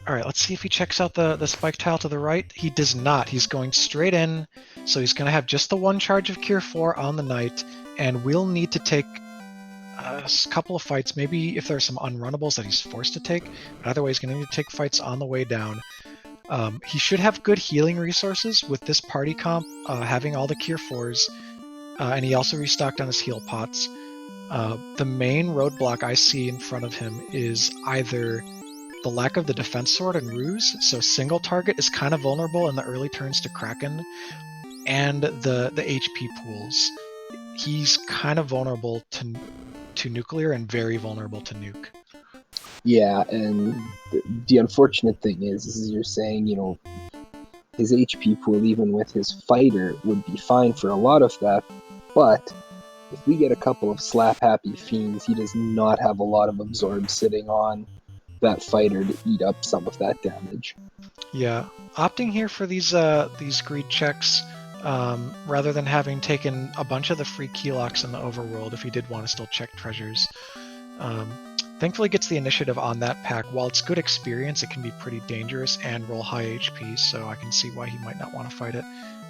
A: Alright, let's see if he checks out the spike tile to the right. He does not. He's going straight in, so he's going to have just the 1 charge of Cure 4 on the knight, and we'll need to take a couple of fights, maybe if there's some unrunnables that he's forced to take, but either way he's going to need to take fights on the way down. He should have good healing resources with this party comp, having all the Cure 4s, and he also restocked on his heal pots. The main roadblock I see in front of him is either the lack of the defense sword and ruse, so single target is kind of vulnerable in the early turns to Kraken, and the HP pools. He's kind of vulnerable to nuclear and very vulnerable to nuke.
B: Yeah, and the unfortunate thing is you're saying, his HP pool, even with his fighter, would be fine for a lot of that, but if we get a couple of slap-happy fiends, he does not have a lot of absorb sitting on that fighter to eat up some of that damage.
A: Yeah, opting here for these greed checks, rather than having taken a bunch of the free keylocks in the overworld if he did want to still check treasures. Thankfully gets the initiative on that pack. While it's good experience, it can be pretty dangerous and roll high HP, so I can see why he might not want to fight it.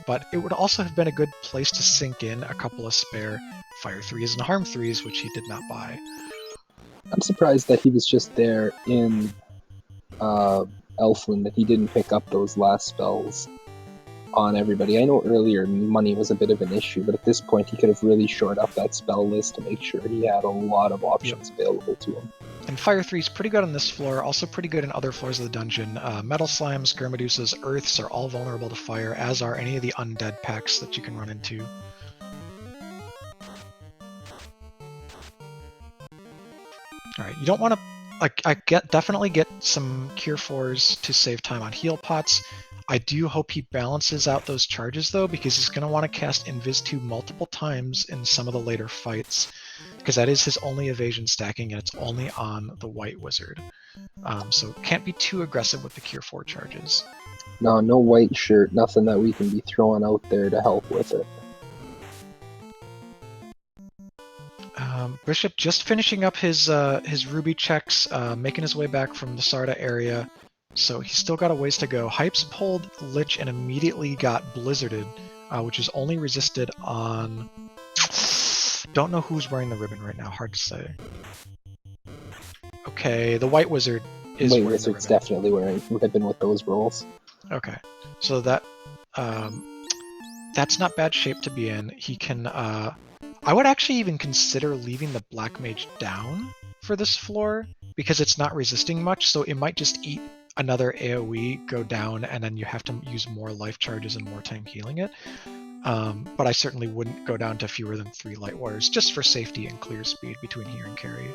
A: But it would also have been a good place to sink in a couple of spare Fire 3s and Harm 3s, which he did not buy.
B: I'm surprised that he was just there in Elfland, that he didn't pick up those last spells on everybody. I know earlier money was a bit of an issue, but at this point he could have really shored up that spell list to make sure he had a lot of options available to him.
A: And Fire 3 is pretty good on this floor, also pretty good in other floors of the dungeon. Metal Slimes, Gurmadusas, Earths are all vulnerable to fire, as are any of the undead packs that you can run into. Alright, you don't want to... definitely get some Cure 4s to save time on heal pots. I do hope he balances out those charges, though, because he's going to want to cast Invis 2 multiple times in some of the later fights, because that is his only evasion stacking, and it's only on the White Wizard. So can't be too aggressive with the Cure 4 charges.
B: No white shirt, nothing that we can be throwing out there to help with it.
A: Bishop just finishing up his ruby checks, making his way back from the Sarda area. So he's still got a ways to go. Hypes pulled Lich and immediately got blizzarded, which is only resisted on... Don't know who's wearing the ribbon right now, hard to say. Okay, the White Wizard is
B: White
A: wearing
B: Wizard's
A: the ribbon.
B: definitely wearing ribbon with those rolls.
A: Okay, so that that's not bad shape to be in. He can... I would actually even consider leaving the Black Mage down for this floor, because it's not resisting much, so it might just eat another AoE, go down, and then you have to use more life charges and more time healing it. But I certainly wouldn't go down to fewer than 3 Light Warriors, just for safety and clear speed between here and carry.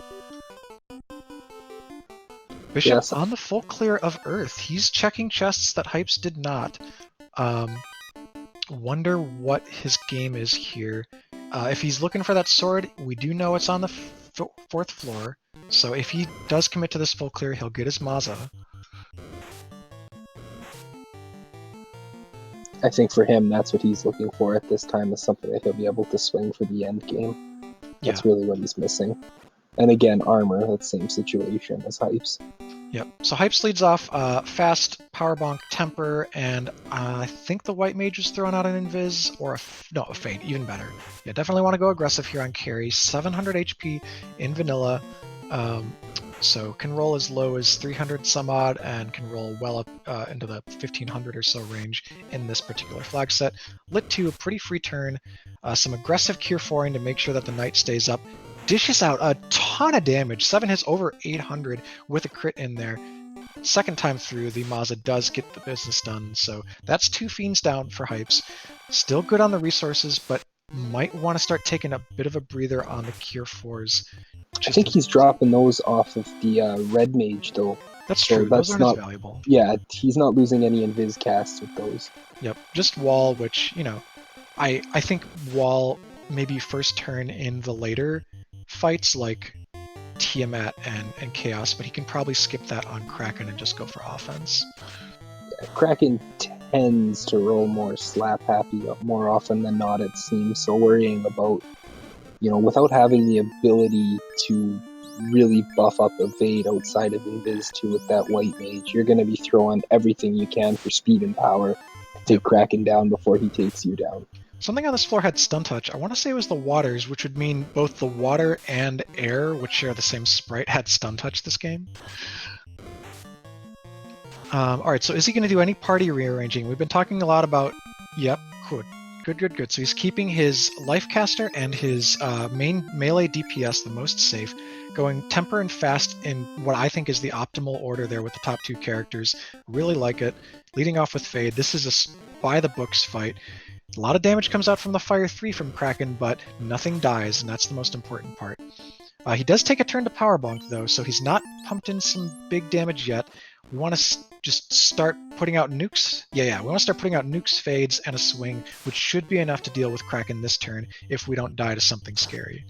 A: Bishop
B: Yes.
A: on the full clear of Earth. He's checking chests that Hypes did not. Wonder what his game is here. If he's looking for that sword, we do know it's on the 4th floor, so if he does commit to this full clear, he'll get his Maza.
B: I think for him, that's what he's looking for at this time, is something that he'll be able to swing for the end game. That's really what he's missing. And again, armor, that same situation as Hypes.
A: Yep. So Hypes leads off fast, power bonk, temper, and I think the White Mage is throwing out an Invis, or a Feint, even better. Yeah, definitely want to go aggressive here on carry. 700 HP in vanilla, so can roll as low as 300 some odd, and can roll well up into the 1500 or so range in this particular flag set. Lit 2, a pretty free turn, some aggressive Cure 4ing to make sure that the Knight stays up. Dishes out a ton of damage. 7 hits over 800 with a crit in there. Second time through, the Maza does get the business done, so that's 2 Fiends down for Hypes. Still good on the resources, but might want to start taking a bit of a breather on the Cure 4s.
B: I think he's dropping those off of the Red Mage, though.
A: That's
B: so
A: true,
B: that's
A: those aren't
B: not
A: as valuable.
B: Yeah, he's not losing any Invis casts with those.
A: Yep, just Wall, which, you know, I think Wall maybe first turn in the later fights like Tiamat and Chaos, but he can probably skip that on Kraken and just go for offense.
B: Yeah, Kraken tends to roll more slap happy more often than not, it seems, so worrying about, without having the ability to really buff up evade outside of Invis 2 with that White Mage, you're going to be throwing everything you can for speed and power to take Kraken down before he takes you down.
A: Something on this floor had Stun Touch. I want to say it was the Waters, which would mean both the Water and Air, which share the same sprite, had Stun Touch this game. Alright, so is he going to do any party rearranging? We've been talking a lot about... Yep, good. So he's keeping his Life Caster and his main melee DPS the most safe, going Temper and Fast in what I think is the optimal order there with the top 2 characters. Really like it. Leading off with Fade. This is a by-the-books fight. A lot of damage comes out from the Fire 3 from Kraken, but nothing dies, and that's the most important part. He does take a turn to Power Bonk, though, so he's not pumped in some big damage yet. We want to just start putting out nukes. Yeah, we want to start putting out nukes, fades, and a swing, which should be enough to deal with Kraken this turn if we don't die to something scary.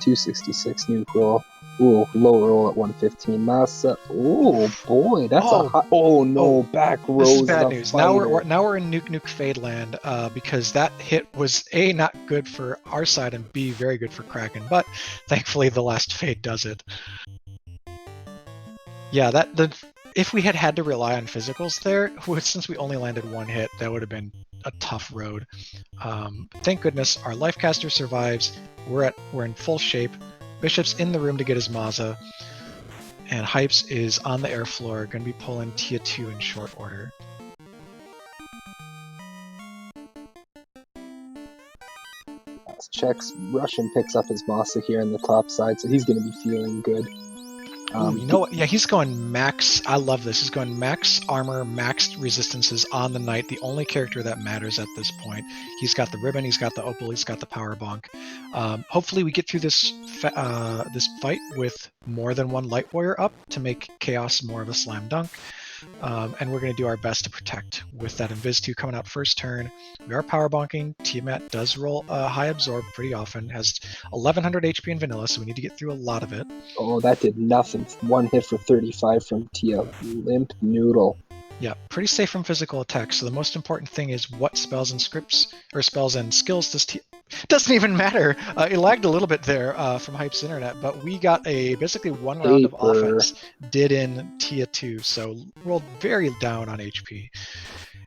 B: 266 nuke roll. Ooh, low roll at 115. Massa. Ooh, boy, that's a hot. Oh no, back
A: This is
B: rows
A: bad
B: the
A: news.
B: fighter.
A: Now we're in nuke fade land because that hit was A, not good for our side, and B, very good for Kraken. But thankfully, the last fade does it. Yeah, if we had to rely on physicals there, since we only landed one hit, that would have been a tough road. Thank goodness our Lifecaster survives. We're in full shape. Bishop's in the room to get his Maza, and Hypes is on the air floor, going to be pulling Tia 2 in short order.
B: Checks. Russian picks up his Massa here on the top side, so he's going to be feeling good.
A: Ooh, you know what? Yeah, he's going max. I love this. He's going max armor, max resistances on the knight. The only character that matters at this point. He's got the ribbon. He's got the opal. He's got the power bonk. Hopefully, we get through this fight with more than one light warrior up to make chaos more of a slam dunk. And we're going to do our best to protect with that Invis 2 coming out first turn. We are power bonking. Tiamat does roll high absorb pretty often, has 1100 HP in vanilla, so we need to get through a lot of it.
B: Oh, that did nothing. One hit for 35 from Tia. Limp noodle.
A: Yeah, pretty safe from physical attacks. So the most important thing is what spells and scripts or spells and skills does doesn't even matter. It lagged a little bit there from Hype's internet, but we got basically one round of offense did in Tia 2, so rolled very down on HP.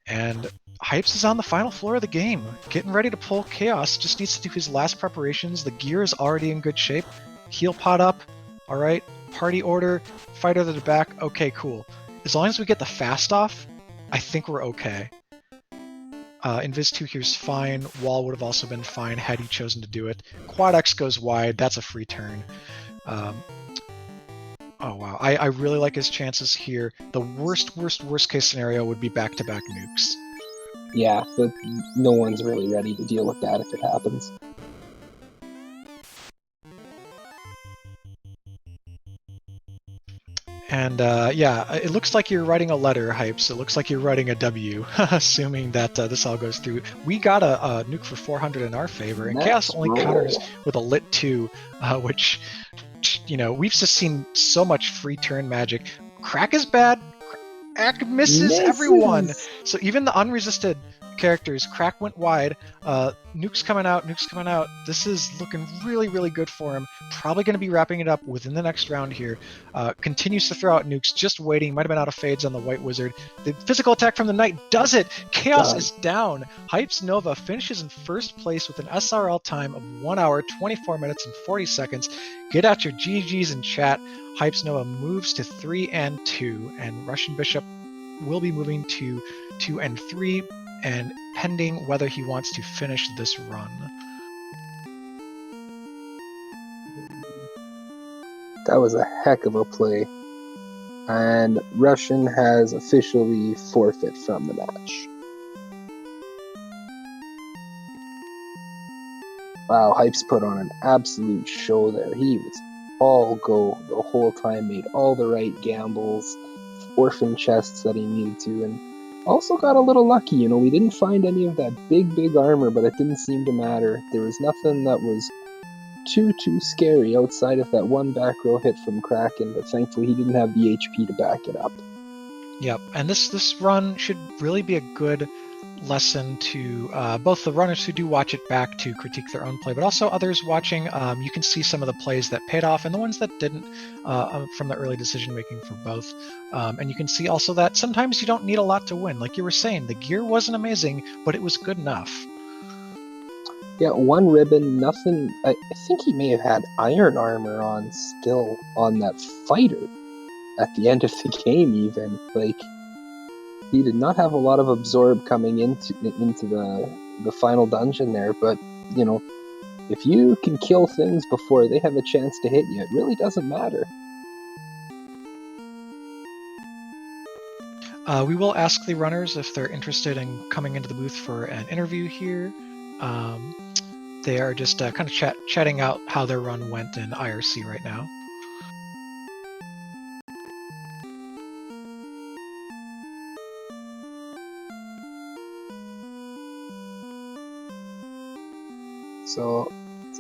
A: And Hypes is on the final floor of the game, getting ready to pull Chaos. Just needs to do his last preparations. The gear is already in good shape. Heal pot up. All right. Party order. Fighter to the back. Okay, cool. As long as we get the fast off, I think we're okay. Invis 2 here's fine. Wall would have also been fine had he chosen to do it. Quad X goes wide. That's a free turn. Oh, wow. I really like his chances here. The worst case scenario would be back-to-back nukes.
B: Yeah, but no one's really ready to deal with that if it happens.
A: And yeah, it looks like you're writing a letter, Hypes. It looks like you're writing a W, assuming that this all goes through. We got a nuke for 400 in our favor, and Chaos only counters with a lit 2, which, you know, we've just seen so much free turn magic. Crack is bad. Crack misses everyone. So even the unresisted characters, Crack went wide. Nuke's coming out. This is looking really good for him. Probably going to be wrapping it up within the next round here. Continues to throw out nukes, just waiting. Might have been out of fades on the White Wizard. The physical attack from the Knight does it. Chaos is down. Hypes Nova finishes in first place with an SRL time of 1 hour, 24 minutes, and 40 seconds. Get out your GGs in chat. Hypes Nova moves to 3 and 2, and Russian Bishop will be moving to 2 and 3, and pending whether he wants to finish this run.
B: That was a heck of a play. And Russian has officially forfeit from the match. Wow, Hypes put on an absolute show there. He was all go the whole time, made all the right gambles, orphan chests that he needed to, and also got a little lucky. You know, we didn't find any of that big armor, but it didn't seem to matter. There was nothing that was too scary outside of that one back row hit from Kraken, but thankfully he didn't have the HP to back it up.
A: Yep, and this run should really be a good lesson to both the runners who do watch it back to critique their own play, but also others watching. You can see some of the plays that paid off and the ones that didn't from the early decision making for both. And you can see also that sometimes you don't need a lot to win. Like you were saying, the gear wasn't amazing, but it was good enough.
B: Yeah, one ribbon, nothing. I think he may have had iron armor on still on that fighter at the end of the game, even. Like, he did not have a lot of absorb coming into the final dungeon there, but, you know, if you can kill things before they have a chance to hit you, it really doesn't matter.
A: We will ask the runners if they're interested in coming into the booth for an interview here. They are just kind of chatting out how their run went in IRC right now.
B: So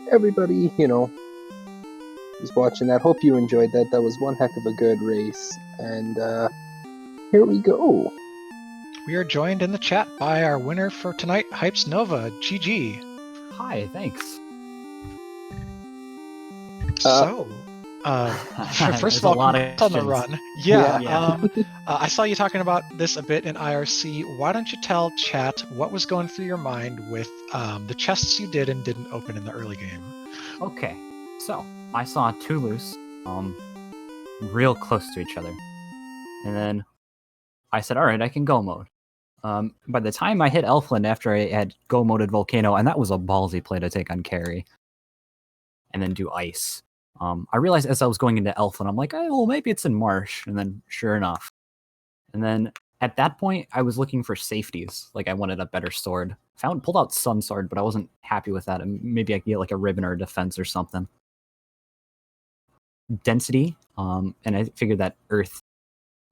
B: everybody, who's watching that, hope you enjoyed that. That was one heck of a good race. And here we go.
A: We are joined in the chat by our winner for tonight, Hypes Nova. GG.
C: Hi, thanks.
A: So, first of all, congrats on the run. Yeah. I saw you talking about this a bit in IRC. Why don't you tell chat what was going through your mind with the chests you did and didn't open in the early game?
C: Okay, so I saw two loose, real close to each other, and then I said, "All right, I can go mode." By the time I hit Elfland after I had go moded Volcano, and that was a ballsy play to take on carry, and then do ice. I realized as I was going into Elfland, I'm like, "Oh, well, maybe it's in Marsh," and then sure enough, and then at that point, I was looking for safeties. Like I wanted a better sword. Pulled out Sun Sword, but I wasn't happy with that. And maybe I could get like a ribbon or a defense or something. Density, and I figured that Earth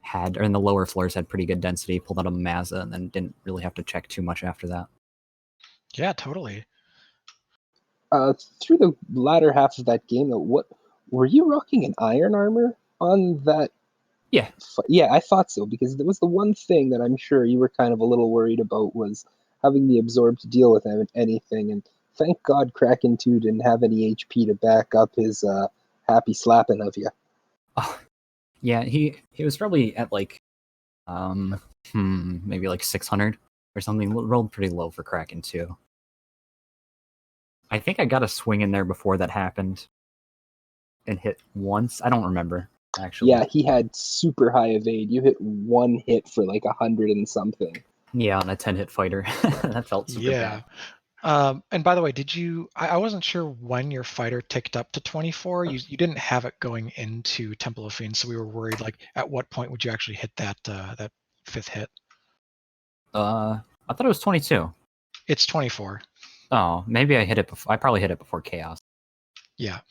C: had, or in the lower floors had pretty good density. Pulled out a Mazza, and then didn't really have to check too much after that.
A: Yeah, totally.
B: Through the latter half of that game, though, what were you rocking an iron armor on that?
C: Yeah.
B: Yeah, I thought so, because it was the one thing that I'm sure you were kind of a little worried about was having the absorb to deal with anything. And thank God Kraken 2 didn't have any HP to back up his happy slapping of you.
C: Oh, yeah, he was probably at like maybe like 600 or something. Rolled pretty low for Kraken 2. I think I got a swing in there before that happened and hit once. I don't remember, actually.
B: Yeah, he had super high evade. You hit one hit for like 100 and something.
C: Yeah, on a 10-hit fighter. That felt super bad.
A: And by the way, I wasn't sure when your fighter ticked up to 24. You didn't have it going into Temple of Fiends, so we were worried, like, at what point would you actually hit that fifth hit?
C: I thought it was 22.
A: It's 24.
C: Oh, maybe I hit it before. I probably hit it before Chaos.
A: Yeah.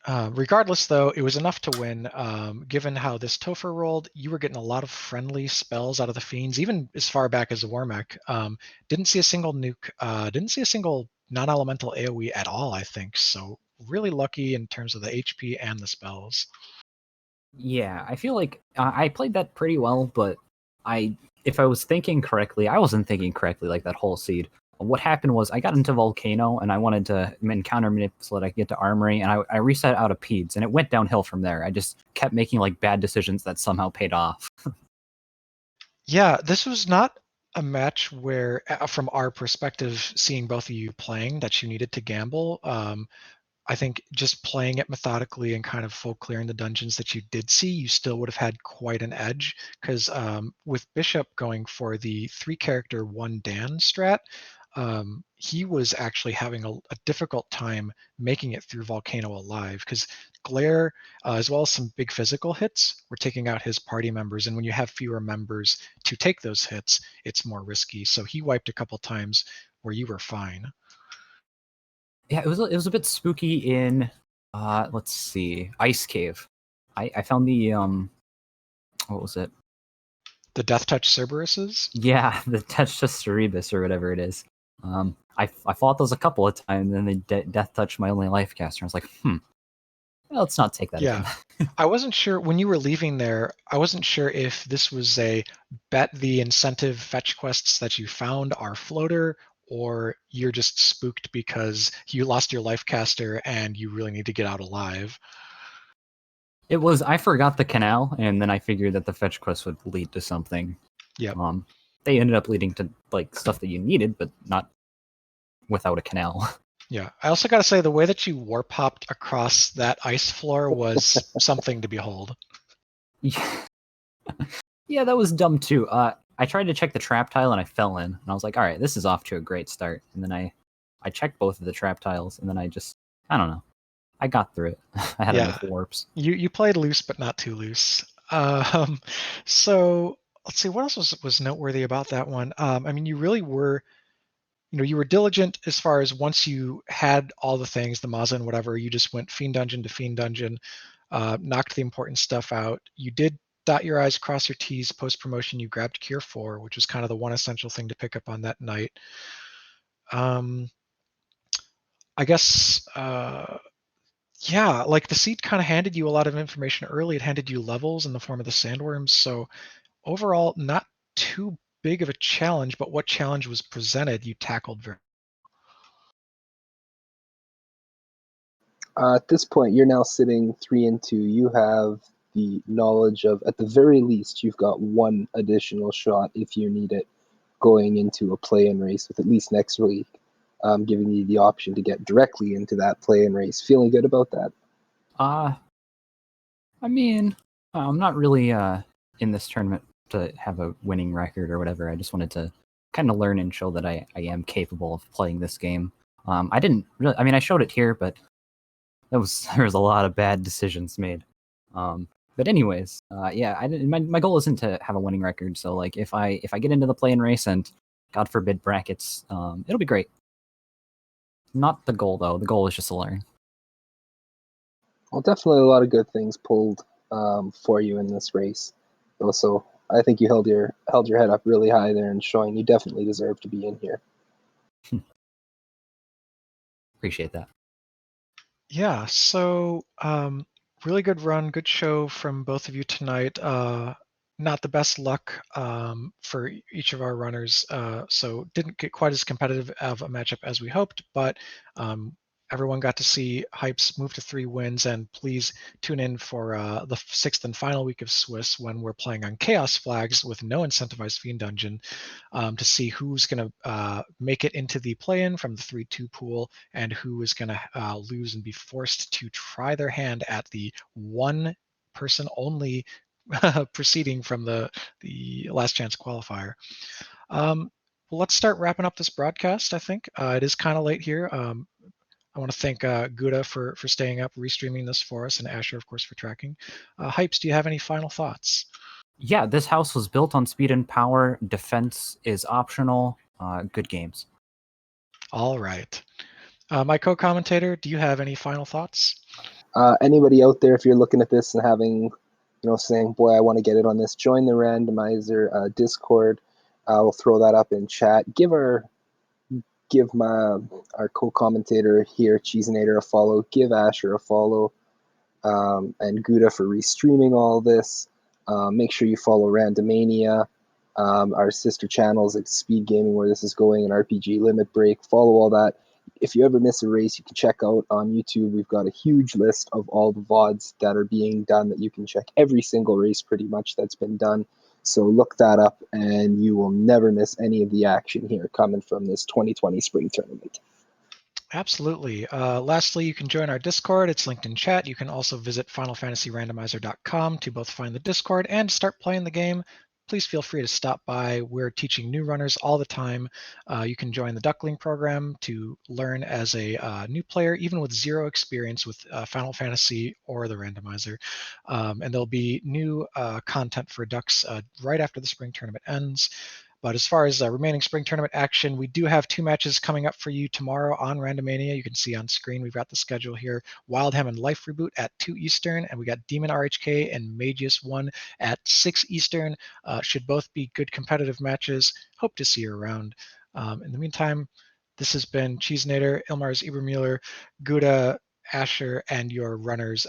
A: Regardless, though, it was enough to win. Given how this Topher rolled, you were getting a lot of friendly spells out of the Fiends, even as far back as Warmech. Didn't see a single nuke, didn't see a single non-elemental AoE at all, I think. So really lucky in terms of the HP and the spells.
C: Yeah, I feel like I played that pretty well, but if I was thinking correctly, I wasn't thinking correctly like that whole seed. What happened was I got into Volcano and I wanted to encounter manip so that I could get to Armory, and I reset out of Peds, and it went downhill from there. I just kept making like bad decisions that somehow paid off.
A: Yeah, this was not a match where, from our perspective, seeing both of you playing, that you needed to gamble. I think just playing it methodically and kind of full clearing the dungeons that you did see, you still would have had quite an edge. Because with Bishop going for the 3-character 1 Dan strat, he was actually having a difficult time making it through Volcano alive. Because Glare, as well as some big physical hits, were taking out his party members. And when you have fewer members to take those hits, it's more risky. So he wiped a couple times where you were fine.
C: Yeah, it was a bit spooky in let's see, Ice Cave. I found the what was it?
A: The Death Touch Cerberuses?
C: Yeah, the Touch to Cerebus or whatever it is. I fought those a couple of times, and then they death touched my only life caster. I was like, well, let's not take that again.
A: I wasn't sure when you were leaving there. I wasn't sure if this was a bet the incentive fetch quests that you found are floater, or you're just spooked because you lost your life caster and you really need to get out alive.
C: It was, I forgot the canal, and then I figured that the fetch quest would lead to something.
A: Yep.
C: They ended up leading to like stuff that you needed, but not without a canal.
A: Yeah. I also got to say the way that you warp hopped across that ice floor was something to behold.
C: Yeah, that was dumb too. I tried to check the trap tile and I fell in, and I was like, all right, this is off to a great start. And then I checked both of the trap tiles, and then I don't know. I got through it. I had enough warps.
A: You played loose, but not too loose. So let's see, what else was noteworthy about that one? I mean, you really were, you were diligent as far as once you had all the things, the Maza and whatever, you just went fiend dungeon to fiend dungeon, knocked the important stuff out. You did dot your I's, cross your T's. Post promotion, you grabbed Cure 4, which was kind of the one essential thing to pick up on that night. I guess, yeah, like the seed kind of handed you a lot of information early. It handed you levels in the form of the sandworms. So overall, not too big of a challenge, but what challenge was presented, you tackled very.
B: At this point, you're now sitting 3-2. You have the knowledge of, at the very least, you've got one additional shot if you need it going into a play-in race with at least next week, giving you the option to get directly into that play-in race. Feeling good about that?
C: I mean, I'm not really in this tournament to have a winning record or whatever. I just wanted to kind of learn and show that I am capable of playing this game. I didn't really. I mean, I showed it here, but there was a lot of bad decisions made. But anyways, yeah, my goal isn't to have a winning record. So like, if I get into the play-in race and God forbid brackets, it'll be great. Not the goal though. The goal is just to learn.
B: Well, definitely a lot of good things pulled for you in this race. Also, I think you held your head up really high there and showing you definitely deserve to be in here.
C: Appreciate that.
A: Yeah, so really good run, good show from both of you tonight. Not the best luck for each of our runners, so didn't get quite as competitive of a matchup as we hoped, but everyone got to see Hypes move to 3 wins, and please tune in for the 6th and final week of Swiss when we're playing on Chaos Flags with no incentivized Fiend Dungeon to see who's going to make it into the play-in from the 3-2 pool and who is going to lose and be forced to try their hand at the one person only proceeding from the last chance qualifier. Well, let's start wrapping up this broadcast. I think it is kind of late here. I want to thank Gouda for staying up, restreaming this for us, and Asher, of course, for tracking. Hypes, do you have any final thoughts?
C: Yeah, this house was built on speed and power. Defense is optional. Good games.
A: All right. My co-commentator, do you have any final thoughts?
B: Anybody out there, if you're looking at this and having, saying, boy, I want to get it on this, join the Randomizer Discord. We'll throw that up in chat. Give our co-commentator here, Cheesenator, a follow. Give Asher a follow. And Gouda for restreaming all this. Make sure you follow Randomania, our sister channels like Speed Gaming, where this is going, and RPG Limit Break. Follow all that. If you ever miss a race, you can check out on YouTube. We've got a huge list of all the VODs that are being done that you can check every single race pretty much that's been done. So look that up, and you will never miss any of the action here coming from this 2020 spring tournament.
A: Absolutely. Lastly, you can join our Discord. It's linked in chat. You can also visit FinalFantasyRandomizer.com to both find the Discord and start playing the game. Please feel free to stop by. We're teaching new runners all the time. You can join the Duckling program to learn as a new player, even with zero experience with Final Fantasy or the Randomizer. And there'll be new content for Ducks right after the spring tournament ends. But as far as remaining spring tournament action, we do have 2 matches coming up for you tomorrow on Randomania. You can see on screen, we've got the schedule here. Wildham and Life Reboot at 2 Eastern, and we got Demon RHK and Magius 1 at 6 Eastern. Should both be good competitive matches. Hope to see you around. In the meantime, this has been Cheesenator, Ilmars Ibermuller, Gouda, Asher, and your runners,